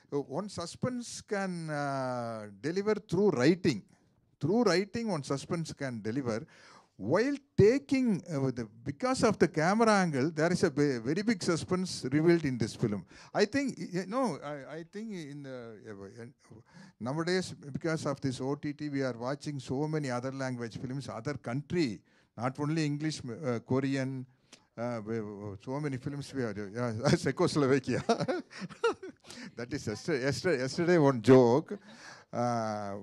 one suspense can deliver through writing. Through writing, one suspense can deliver. While taking, because of the camera angle, there is a very big suspense revealed in this film. I think, I think nowadays, because of this OTT, we are watching so many other language films, other country, not only English, Korean, so many films we are, Czechoslovakia. That is yesterday one joke. I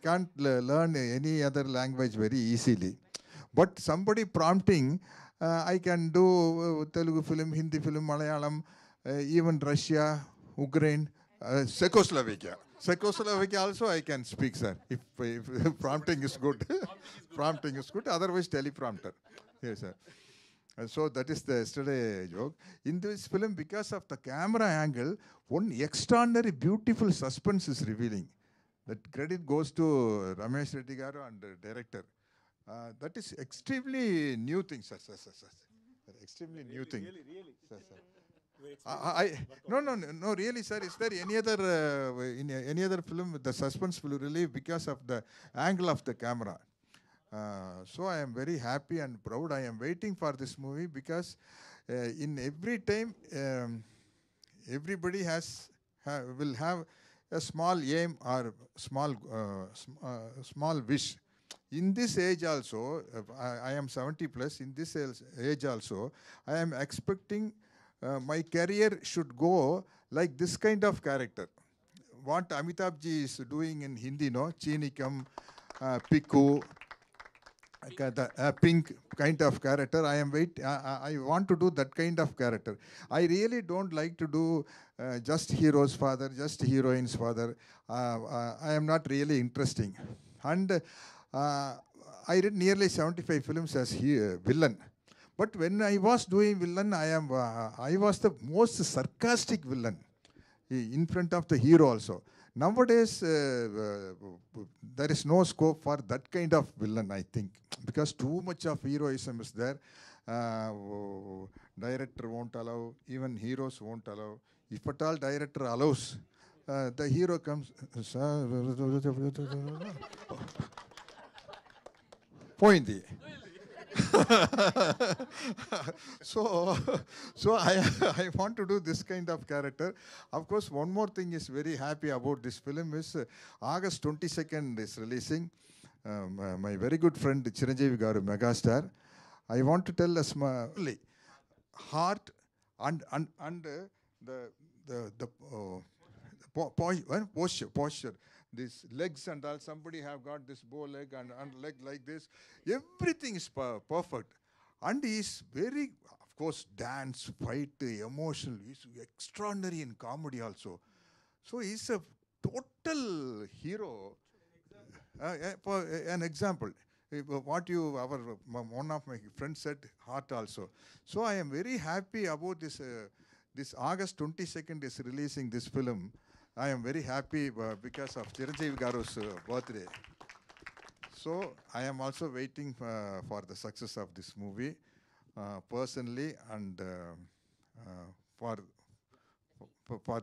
can't learn any other language very easily. But somebody prompting, I can do Telugu film, Hindi film, Malayalam, even Russia, Ukraine, Czechoslovakia. Czechoslovakia also I can speak, sir. If prompting is good. Prompting is good, otherwise teleprompter. Yes, sir. So that is the yesterday joke. In this film, because of the camera angle, one extraordinary beautiful suspense is revealing. That credit goes to Ramesh Reddy Garu and the director. That is extremely new thing, sir. Extremely new thing. Really? Sir. No, really, sir. Is there any other, in any other film, the suspense will relieve because of the angle of the camera? So I am very happy and proud. I am waiting for this movie because in every time everybody will have a small aim or small wish. In this age also, I am 70 plus. In this age also, I am expecting my career should go like this kind of character. What Amitabh ji is doing in Hindi, no, Chinikam, Piku. The pink kind of character. I want to do that kind of character. I really don't like to do just hero's father, just heroine's father. I am not really interesting. And I did nearly 75 films as villain. But when I was doing villain, I was the most sarcastic villain in front of the hero also. Nowadays, there is no scope for that kind of villain, I think, because too much of heroism is there. Director won't allow, even heroes won't allow. If at all director allows, the hero comes, Poindi. So I want to do this kind of character. Of course, one more thing is very happy about this film is August 22nd is releasing. My very good friend Chiranjeevi Garu, megastar. I want to tell us heart and posture. These legs and all, somebody have got this bow leg and leg like this. Everything is perfect. And he's very, of course, dance, fight, emotional. He's extraordinary in comedy also. So he's a total hero. For an example, what one of my friends said, heart also. So I am very happy about this. This August 22nd is releasing this film. I am very happy because of Chiranjeevi Garu's birthday. So I am also waiting for the success of this movie personally and for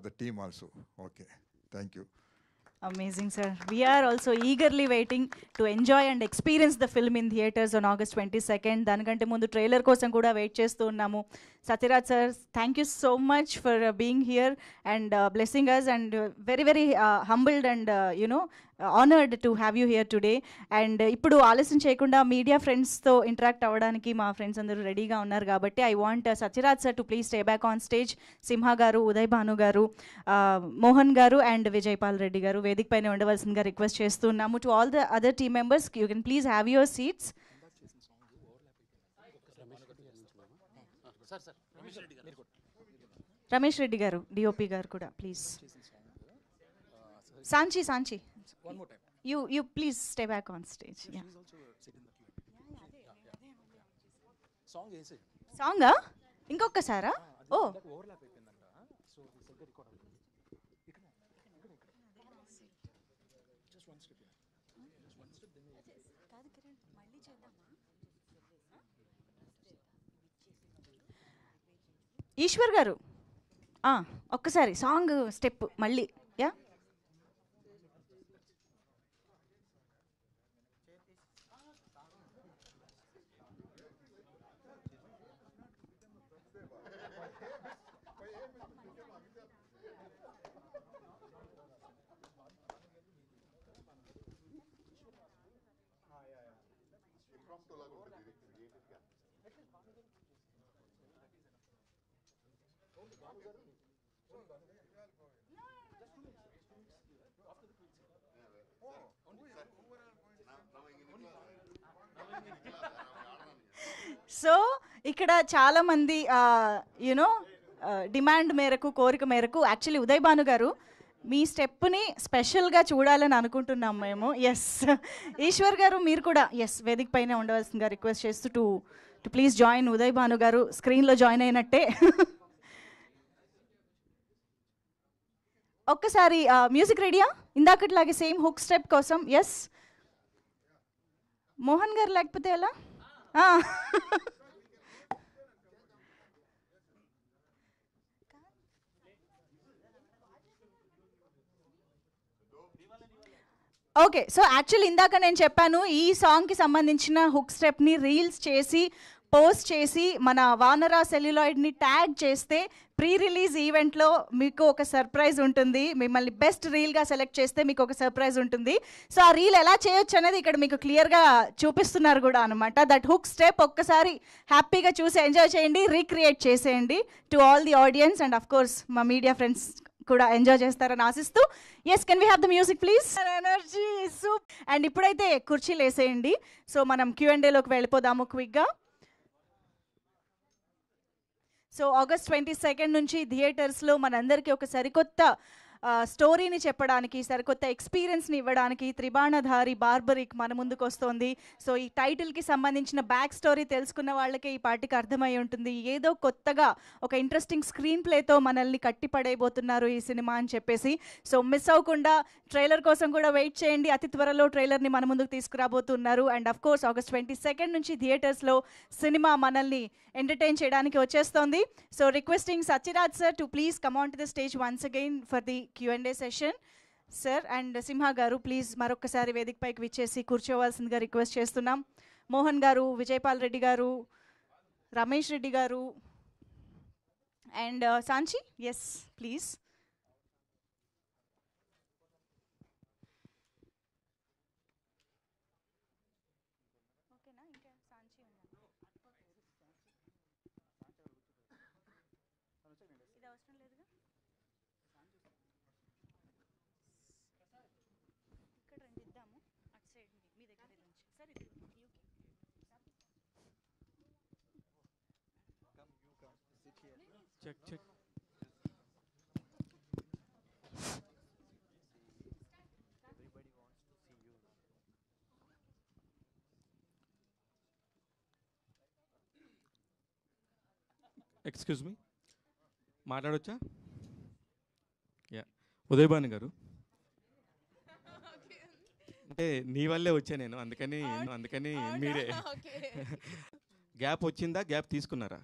the team also. Okay, thank you. Amazing, sir. We are also eagerly waiting to enjoy and experience the film in theaters on August 22nd. దానికంటే ముందు trailer కోసం కూడా wait చేస్తూ ఉన్నాము. Satyaraj sir, thank you so much for being here and blessing us, and very, very humbled and, honored to have you here today. And ఇప్పుడు ఆలస్యం చేయకుండా media ఫ్రెండ్స్తో ఇంటరాక్ట్ అవ్వడానికి మా ఫ్రెండ్స్ అందరూ రెడీగా ఉన్నారు కాబట్టి I want Sathyaraj sir to please stay back on stage. Simha garu, Uday Bhanu గారు, మోహన్ గారు అండ్ విజయపాల్ రెడ్డి గారు వేదిక పైన ఉండవలసిందిగా రిక్వెస్ట్ చేస్తున్నాము. To all the other team members, you can please have your seats. Ramesh Reddy garu, DOP garu కూడా please. Sanchi you please stay back on stage. Yeah. Song ఇంకొకసారా? ఓ ఈశ్వర్ గారు ఒక్కసారి సాంగ్ స్టెప్ మళ్ళీ. యా, సో ఇక్కడ చాలామంది డిమాండ్ మేరకు, కోరిక మేరకు యాక్చువల్లీ ఉదయ్ భాను గారు మీ స్టెప్ని స్పెషల్గా చూడాలని అనుకుంటున్నాం మేము. ఎస్, ఈశ్వర్ గారు మీరు కూడా వేదిక పైన ఉండవలసిందిగా రిక్వెస్ట్ చేస్తూ to please join. Uday Bhanu గారు స్క్రీన్లో జాయిన్ అయినట్టే. ఒక్కసారి మ్యూజిక్ రెడీయా? ఇందాకట్లాగే సేమ్ హుక్ స్టెప్ కోసం. ఎస్, మోహన్ గారు లేకపోతే ఎలా? ఓకే, సో యాక్చువల్లీ ఇందాక నేను చెప్పాను ఈ సాంగ్కి సంబంధించిన హుక్ స్టెప్ని రీల్స్ చేసి పోస్ట్ చేసి మన వానరా సెల్యులాయిడ్ని ట్యాగ్ చేస్తే ప్రీ రిలీజ్ ఈవెంట్లో మీకు ఒక సర్ప్రైజ్ ఉంటుంది. మిమ్మల్ని బెస్ట్ రీల్గా సెలెక్ట్ చేస్తే మీకు ఒక సర్ప్రైజ్ ఉంటుంది. సో ఆ రీల్ ఎలా చేయొచ్చు అనేది ఇక్కడ మీకు క్లియర్గా చూపిస్తున్నారు కూడా అనమాట. దట్ హుక్ స్టెప్ ఒక్కసారి హ్యాపీగా చూసి ఎంజాయ్ చేయండి, రీక్రియేట్ చేసేయండి to all the audience and of course మా మీడియా ఫ్రెండ్స్ కూడా ఎంజాయ్ చేస్తారని ఆశిస్తూ. Yes, can we have the music please? Energy soup. And ఇప్పుడైతే కుర్చీలు వేసేయండి. సో మనం Q&Aలోకి వెళ్ళిపోదాము క్విక్గా. సో August 22 నుంచి థియేటర్స్లో మనందరికీ ఒక సరికొత్త స్టోరీని చెప్పడానికి, సరికొత్త ఎక్స్పీరియన్స్ని ఇవ్వడానికి త్రిబాణధారి బార్బరిక్ మన ముందుకు వస్తుంది. సో ఈ టైటిల్కి సంబంధించిన బ్యాక్ స్టోరీ తెలుసుకున్న వాళ్ళకే ఈ పార్టీకి అర్థమై ఉంటుంది. ఏదో కొత్తగా ఒక ఇంట్రెస్టింగ్ స్క్రీన్ ప్లేతో మనల్ని కట్టిపడైపోతున్నారు ఈ సినిమా అని చెప్పేసి. సో మిస్ అవ్వకుండా ట్రైలర్ కోసం కూడా వెయిట్ చేయండి. అతి త్వరలో ట్రైలర్ని మన ముందుకు తీసుకురాబోతున్నారు. అండ్ అఫ్ కోర్స్ August 22 నుంచి థియేటర్స్లో సినిమా మనల్ని ఎంటర్టైన్ చేయడానికి వచ్చేస్తోంది. So requesting Sathyaraj sir to please come on to the stage once again for the Q&A session. Sir and Simha garu please మరొకసారి వేదికపైకి విచ్చేసి కూర్చోవాల్సిందిగా రిక్వెస్ట్ చేస్తున్నాం. మోహన్ గారు, విజయపాల్ రెడ్డి గారు, రమేష్ రెడ్డి గారు అండ్ సాంచి. Yes please. ఇది అవసరం లేదుగా. Check check. ఎక్స్క్యూజ్ మీ, మాట్లాడొచ్చా? యా, ఉదయ్ భాను గారు, అంటే నీ వల్లే వచ్చా నేను, అందుకని మీరే గ్యాప్ వచ్చిందా, గ్యాప్ తీసుకున్నారా?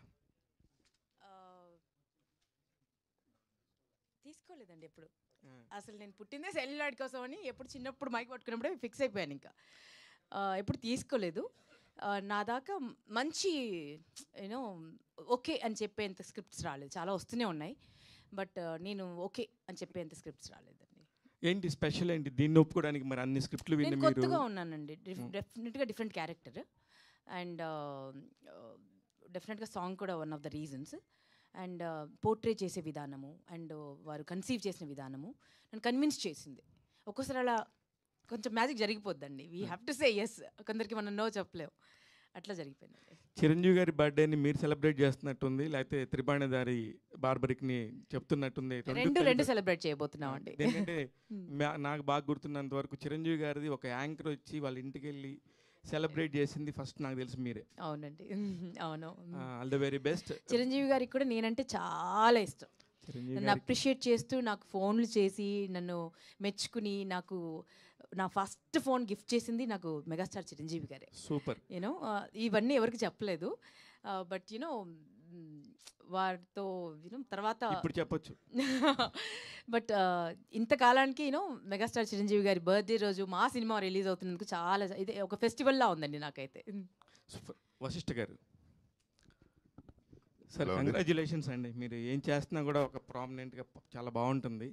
తీసుకోలేదండి ఎప్పుడు. అసలు నేను పుట్టిందే సెల్యులాయిడ్ కోసం అని ఎప్పుడు చిన్నప్పుడు మైక్ పట్టుకున్నప్పుడే ఫిక్స్ అయిపోయాను. ఇంకా ఎప్పుడు తీసుకోలేదు. నా దాకా మంచి యూనో ఓకే అని చెప్పేంత స్క్రిప్ట్స్ రాలేదు. చాలా వస్తూనే ఉన్నాయి, బట్ నేను ఓకే అని చెప్పేంత స్క్రిప్ట్స్ రాలేదండి. ఏంటి స్పెషల్ ఏంటి దీన్ని ఒప్పుకోవడానికి? మరి అన్ని స్క్రిప్ట్లు విని నేను మీరు కొత్తగా ఉన్నానండి, డెఫినెట్గా డిఫరెంట్ క్యారెక్టర్, అండ్ డెఫినెట్గా సాంగ్ కూడా one of the reasons. And portray చేసే విధానము అండ్ వారు కన్సీవ్ చేసిన విధానము నన్ను కన్విన్స్ చేసింది. ఒక్కోసారి అలా కొంచెం మ్యాజిక్ జరిగిపోద్దండి. We have to say yes, కొందరికి మనం నో చెప్పలేము, అట్లా జరిగిపోయింది. చిరంజీవి గారి బర్త్డేని మీరు సెలబ్రేట్ చేస్తున్నట్టుంది, లేకపోతే త్రిబాణధారి బార్బరిక్ని చెప్తున్నట్టుంది? రెండు సెలబ్రేట్ చేయబోతున్నాం అండి. ఎందుకంటే నాకు బాగా గుర్తున్నంత వరకు చిరంజీవి గారిది ఒక యాంకర్ వచ్చి వాళ్ళ ఇంటికి వెళ్ళి సెలబ్రేట్ చేసింది ఫస్ట్ నాకు తెలిసి మీరే. అవునండి, అవును. All the very best. Chiranjeevi గారికి కూడా నేనంటే చాలా ఇష్టం. నన్ను అప్రిషియేట్ చేస్తూ నాకు ఫోన్లు చేసి నన్ను మెచ్చుకుని నాకు నా ఫస్ట్ ఫోన్ గిఫ్ట్ చేసింది నాకు మెగాస్టార్ చిరంజీవి గారే. సూపర్. యూనో ఇవన్నీ ఎవరికి చెప్పలేదు, బట్ యూనో వారితో యూనో తర్వాత ఇప్పుడు చెప్పొచ్చు. బట్ ఇంతకాలానికి యూనో మెగాస్టార్ చిరంజీవి గారి బర్త్డే రోజు మా సినిమా రిలీజ్ అవుతున్నందుకు చాలా ఇది ఒక ఫెస్టివల్లా ఉందండి నాకైతే. సూపర్. వశిష్ఠ గారు సార్, కంగ్రాచ్యులేషన్స్ అండి. మీరు ఏం చేస్తున్నా కూడా ఒక ప్రామినెంట్గా చాలా బాగుంటుంది.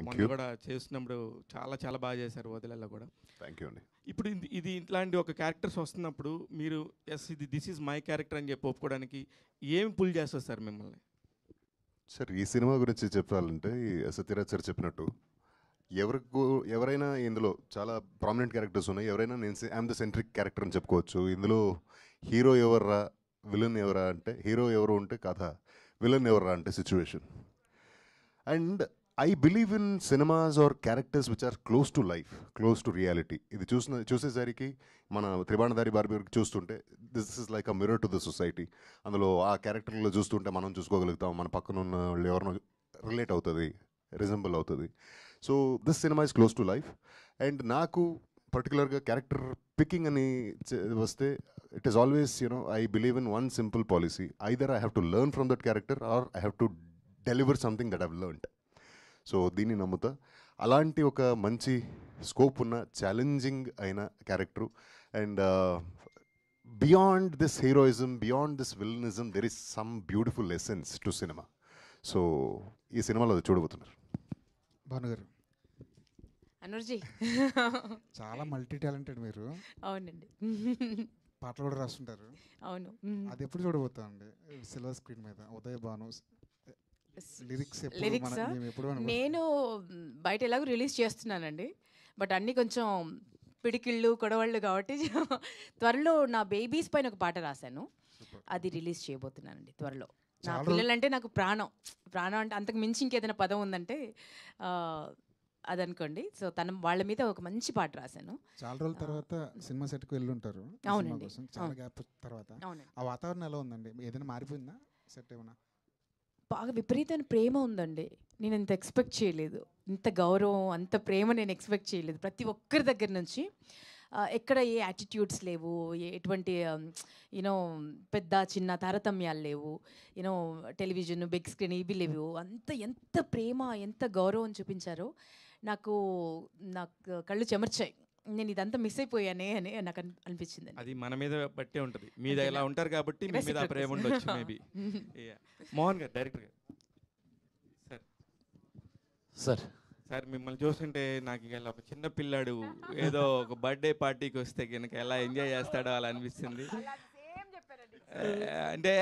మొన్న కూడా చేస్తున్నప్పుడు చాలా చాలా బాగా చేశారు వదిలేలో కూడా. థ్యాంక్ యూ అండి. ఇప్పుడు ఇది ఇట్లాంటి ఒక క్యారెక్టర్స్ వస్తున్నప్పుడు మీరు దిస్ ఈజ్ మై క్యారెక్టర్ అని చెప్పి ఒప్పుకోవడానికి ఏమి పుల్ చేస్తారు సార్ మిమ్మల్ని? సార్, ఈ సినిమా గురించి చెప్పాలంటే సత్యరాజ్ సార్ చెప్పినట్టు ఎవరైనా ఇందులో చాలా ప్రామినెంట్ క్యారెక్టర్స్ ఉన్నాయి. ఎవరైనా నేను ఐఎమ్ ద సెంట్రిక్ క్యారెక్టర్ అని చెప్పుకోవచ్చు. ఇందులో హీరో ఎవర్రా, విలన్ ఎవరా అంటే హీరో ఎవరు ఉంటే కథ, విలన్ ఎవర్రా అంటే situation. And I believe in cinemas are characters which are close to life, close to reality. ఇది చూసేసరికి మన త్రిబాణధారి బార్బరికి చూస్తుంటే this is like a mirror to the society. అందులో ఆ క్యారెక్టర్లో చూస్తుంటే మనం చూసుకోగలుగుతాం, మన పక్కన ఉన్న వాళ్ళు ఎవరినో రిలేట్ అవుతుంది, రిజంబుల్ అవుతుంది. So this cinema is close to life. And నాకు పర్టికులర్గా క్యారెక్టర్ పికింగ్ అని వస్తే it is always, I believe in one simple policy. Either I have to learn from that character or I have to deliver something that I've learned. So దీన్ని నమ్ముతా. అలాంటి ఒక మంచి scope ఉన్న ఛాలెంజింగ్ అయిన character. And beyond this heroism, beyond this villainism, there is some beautiful essence to cinema. So ఈ సినిమాలో అది చూడబోతున్నారు. భానుగారు, అనుర్జీ చాలా మల్టీ టాలెంటెడ్ మీరు. అవునండి, పాటలు కూడా రాస్తుంటారు. అవును. అది ఎప్పుడు చూడబోతామండి సిల్వర్ స్క్రీన్ మీద? ఉదయ్ భాను లిరిక్స్ నేను బయట ఎలాగో రిలీజ్ చేస్తున్నానండి, బట్ అన్నీ కొంచెం పిడికిళ్ళు కొడవళ్ళు కాబట్టి త్వరలో నా బేబీస్ పైన ఒక పాట రాశాను, అది రిలీజ్ చేయబోతున్నానండి త్వరలో. నా పిల్లలంటే నాకు ప్రాణం అంటే అంతకు మించి ఇంకేదైనా పదం ఉందంటే అదనుకోండి. సో వాళ్ళ మీద ఒక మంచి పాట రాశాను. చాలా రోజుల తర్వాత సినిమా సెట్కి వెళ్ళి ఉంటారు. అవునండి, చాలా గ్యాప్ తర్వాత. ఆ వాతావరణం ఎలా ఉందండి? ఏదైనా మారిపోయిందా సెట్? ఏమన్నా బాగా విపరీతమైన ప్రేమ ఉందండి. నేను ఇంత ఎక్స్పెక్ట్ చేయలేదు, ఇంత గౌరవం, అంత ప్రేమ నేను ఎక్స్పెక్ట్ చేయలేదు. ప్రతి ఒక్కరి దగ్గర నుంచి ఎక్కడ ఏ యాటిట్యూడ్స్ లేవు, ఎటువంటి యూనో పెద్ద చిన్న తారతమ్యాలు లేవు, యూనో టెలివిజన్ బిగ్ స్క్రీన్ ఇవి లేవు. ఎంత ప్రేమ, ఎంత గౌరవం చూపించారో నాకు కళ్ళు చెమర్చాయి. నేను ఇదంతా మిస్ అయిపోయానే అని నాకు అనిపించింది. అది మన మీద బట్టే ఉంటుంది. మీద ఇలా ఉంటారు కాబట్టి మీ మీద ప్రేమ ఉండొచ్చు మేబీ. మోహన్ గారు, డైరెక్టర్ గారు, సార్ సార్ మిమ్మల్ని చూస్తుంటే నాకు ఇలా ఒక చిన్న పిల్లాడు ఏదో ఒక బర్త్డే పార్టీకి వస్తే కనుక ఎలా ఎంజాయ్ చేస్తాడో అలా అనిపిస్తుంది. అంటే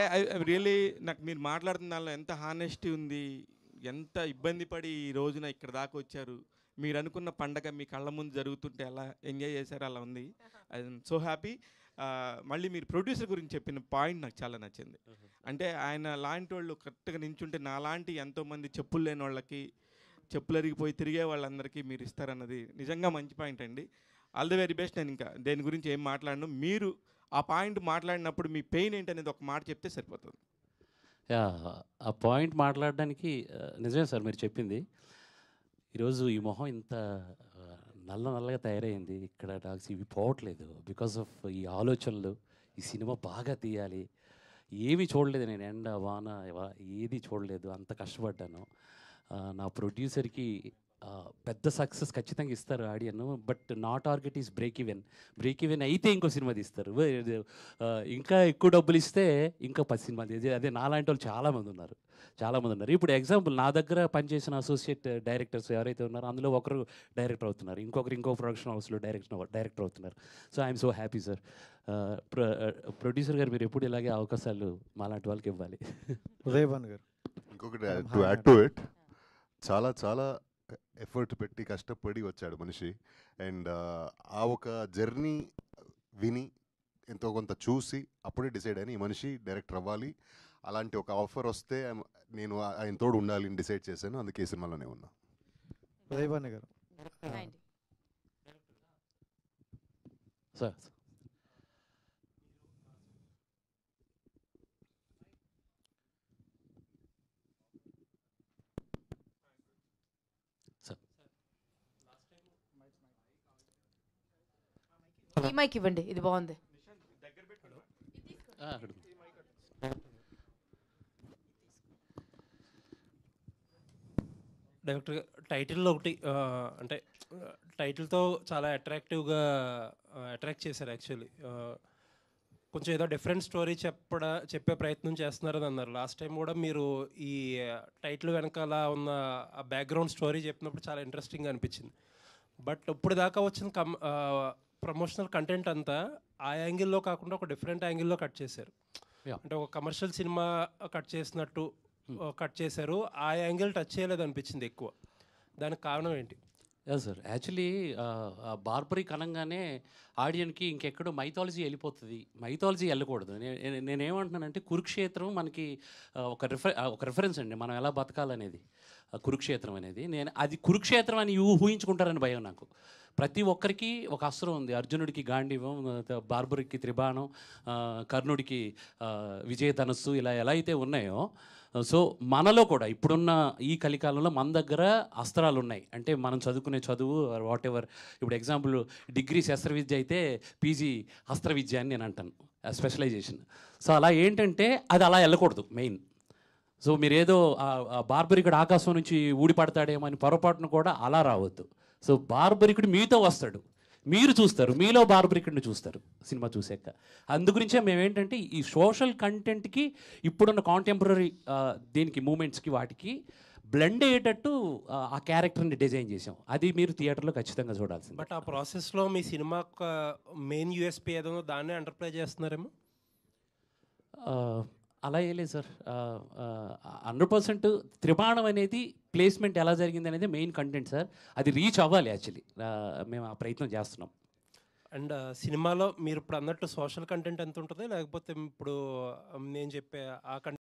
రియలీ నాకు మీరు మాట్లాడుతున్న దానిలో ఎంత హానెస్టీ ఉంది, ఎంత ఇబ్బంది పడి ఈ రోజున ఇక్కడ దాకా వచ్చారు. మీరు అనుకున్న పండగ మీ కళ్ళ ముందు జరుగుతుంటే ఎలా ఎంజాయ్ చేశారు అలా ఉంది. I'm so happy. మళ్ళీ మీరు ప్రొడ్యూసర్ గురించి చెప్పిన పాయింట్ నాకు చాలా నచ్చింది. అంటే ఆయన లాంటి వాళ్ళు కరెక్ట్గా నించుంటే నాలాంటి ఎంతోమంది చెప్పులు లేని వాళ్ళకి, చెప్పులు అరిగిపోయి తిరిగే వాళ్ళందరికీ మీరు ఇస్తారన్నది నిజంగా మంచి పాయింట్ అండి. All the very best. నేను ఇంకా దేని గురించి ఏం మాట్లాడను, మీరు ఆ పాయింట్ మాట్లాడినప్పుడు మీ పెయిన్ ఏంటనేది ఒక మాట చెప్తే సరిపోతుంది. ఆ పాయింట్ మాట్లాడడానికి నిజమే సార్ మీరు చెప్పింది. ఈరోజు ఈ మొహం ఇంత నల్లగా తయారైంది, ఇక్కడ నాకు ఇవి పోవట్లేదు బికాస్ ఆఫ్ ఈ ఆలోచనలు. ఈ సినిమా బాగా తీయాలి, ఏమీ చూడలేదు నేను, ఎండ వాన ఏది చూడలేదు, అంత కష్టపడ్డాను. నా ప్రొడ్యూసర్కి పెద్ద సక్సెస్ ఖచ్చితంగా ఇస్తారు ఆడియన్, బట్ నా టార్గెట్ ఈస్ బ్రేక్ ఈవెన్ అయితే ఇంకో సినిమా తీస్తారు. ఇంకా ఎక్కువ డబ్బులు ఇస్తే ఇంకా 10 సినిమాలు. అదే నాలాంటి వాళ్ళు చాలామంది ఉన్నారు. ఇప్పుడు ఎగ్జాంపుల్, నా దగ్గర పనిచేసిన అసోసియేట్ డైరెక్టర్స్ ఎవరైతే ఉన్నారో అందులో ఒకరు డైరెక్టర్ అవుతున్నారు, ఇంకో ప్రొడక్షన్ హౌస్లో డైరెక్టర్ అవుతున్నారు. So I'm so happy sir. Producer గారు, మీరు ఎప్పుడు ఇలాగే అవకాశాలు మాలాంటి వాళ్ళకి ఇవ్వాలి. ఉదయభాన్ గారు, ఇంకొకటి టు యాడ్ టు ఇట్, చాలా ఎఫర్ట్ పెట్టి కష్టపడి వచ్చాడు మనిషి. అండ్ ఆ ఒక జర్నీ విని ఎంతో కొంత చూసి అప్పుడే డిసైడ్ అయిన ఈ మనిషి డైరెక్టర్ అవ్వాలి. అలాంటి ఒక ఆఫర్ వస్తే నేను ఆయన తోడు ఉండాలి అని డిసైడ్ చేశాను. అందుకే ఈ సినిమాలోనే ఉన్నా. ఉదయభాన్ గారు సార్. ఈ మైక్ ఇవ్వండి, ఇది బాగుంది. డైరెక్టర్ టైటిల్లో ఒకటి అంటే టైటిల్తో చాలా అట్రాక్టివ్గా అట్రాక్ట్ చేశారు. యాక్చువల్లీ కొంచెం ఏదో డిఫరెంట్ స్టోరీ చెప్పే ప్రయత్నం చేస్తున్నారని అన్నారు. లాస్ట్ టైం కూడా మీరు ఈ టైటిల్ వెనకాల ఉన్న ఆ బ్యాక్గ్రౌండ్ స్టోరీ చెప్పినప్పుడు చాలా ఇంట్రెస్టింగ్గా అనిపించింది. బట్ ఇప్పుడు దాకా వచ్చిన ప్రమోషనల్ కంటెంట్ అంతా ఆ యాంగిల్లో కాకుండా ఒక డిఫరెంట్ యాంగిల్లో కట్ చేశారు. అంటే ఒక కమర్షియల్ సినిమా కట్ చేసినట్టు కట్ చేశారు. ఆ యాంగిల్ టచ్ చేయలేదు అనిపించింది ఎక్కువ. దానికి కారణం ఏంటి? సార్, యాక్చువల్లీ బార్బరిక్ అనగానే ఆడియన్కి ఇంకెక్కడో మైథాలజీ వెళ్ళిపోతుంది. మైథాలజీ వెళ్ళకూడదు. నేనేమంటున్నానంటే కురుక్షేత్రం మనకి ఒక రిఫరెన్స్ అండి, మనం ఎలా బతకాలనేది. కురుక్షేత్రం అనేది అది కురుక్షేత్రం అని ఊహించుకుంటారని భయం నాకు. ప్రతి ఒక్కరికి ఒక అస్త్రం ఉంది. అర్జునుడికి గాంధీవం, బార్బరిక్కి త్రిబాణం, కర్ణుడికి విజయధనస్సు, ఇలా ఎలా అయితే ఉన్నాయో సో మనలో కూడా ఇప్పుడున్న ఈ కలికాలంలో మన దగ్గర అస్త్రాలు ఉన్నాయి. అంటే మనం చదువుకునే చదువు వాట్ ఎవర్, ఇప్పుడు ఎగ్జాంపుల్ డిగ్రీ శస్త్ర విద్య అయితే పీజీ అస్త్ర విద్య అని నేను అంటాను, స్పెషలైజేషన్. సో అలా ఏంటంటే అది అలా వెళ్ళకూడదు మెయిన్. సో మీరేదో బార్బరికుడు ఆకాశం నుంచి ఊడిపడతాడేమో అని పొరపాటును కూడా అలా రావద్దు. సో బార్బరికుడు మీతో వస్తాడు, మీరు చూస్తారు, మీలో బార్బరికుడిని చూస్తారు సినిమా చూసాక. అందుగురించే మేమేంటంటే ఈ సోషల్ కంటెంట్కి ఇప్పుడున్న కాంటెంపరీ దీనికి మూమెంట్స్కి వాటికి బ్లెండ్ అయ్యేటట్టు ఆ క్యారెక్టర్ని డిజైన్ చేసాం. అది మీరు థియేటర్లో ఖచ్చితంగా చూడాల్సింది. బట్ ఆ ప్రాసెస్లో మీ సినిమా మెయిన్ యూఎస్పీ ఏదో దాన్నే ఎంటర్ప్లై చేస్తున్నారేమో. అలా వేయలేదు సార్. 100% త్రిబాణం అనేది ప్లేస్మెంట్ ఎలా జరిగింది అనేది మెయిన్ కంటెంట్ సార్. అది రీచ్ అవ్వాలి. యాక్చువల్లీ మేము ఆ ప్రయత్నం చేస్తున్నాం. అండ్ సినిమాలో మీరు ఇప్పుడు అన్నట్టు సోషల్ కంటెంట్ ఎంత ఉంటుంది, లేకపోతే ఇప్పుడు నేను చెప్పే ఆ కంటెంట్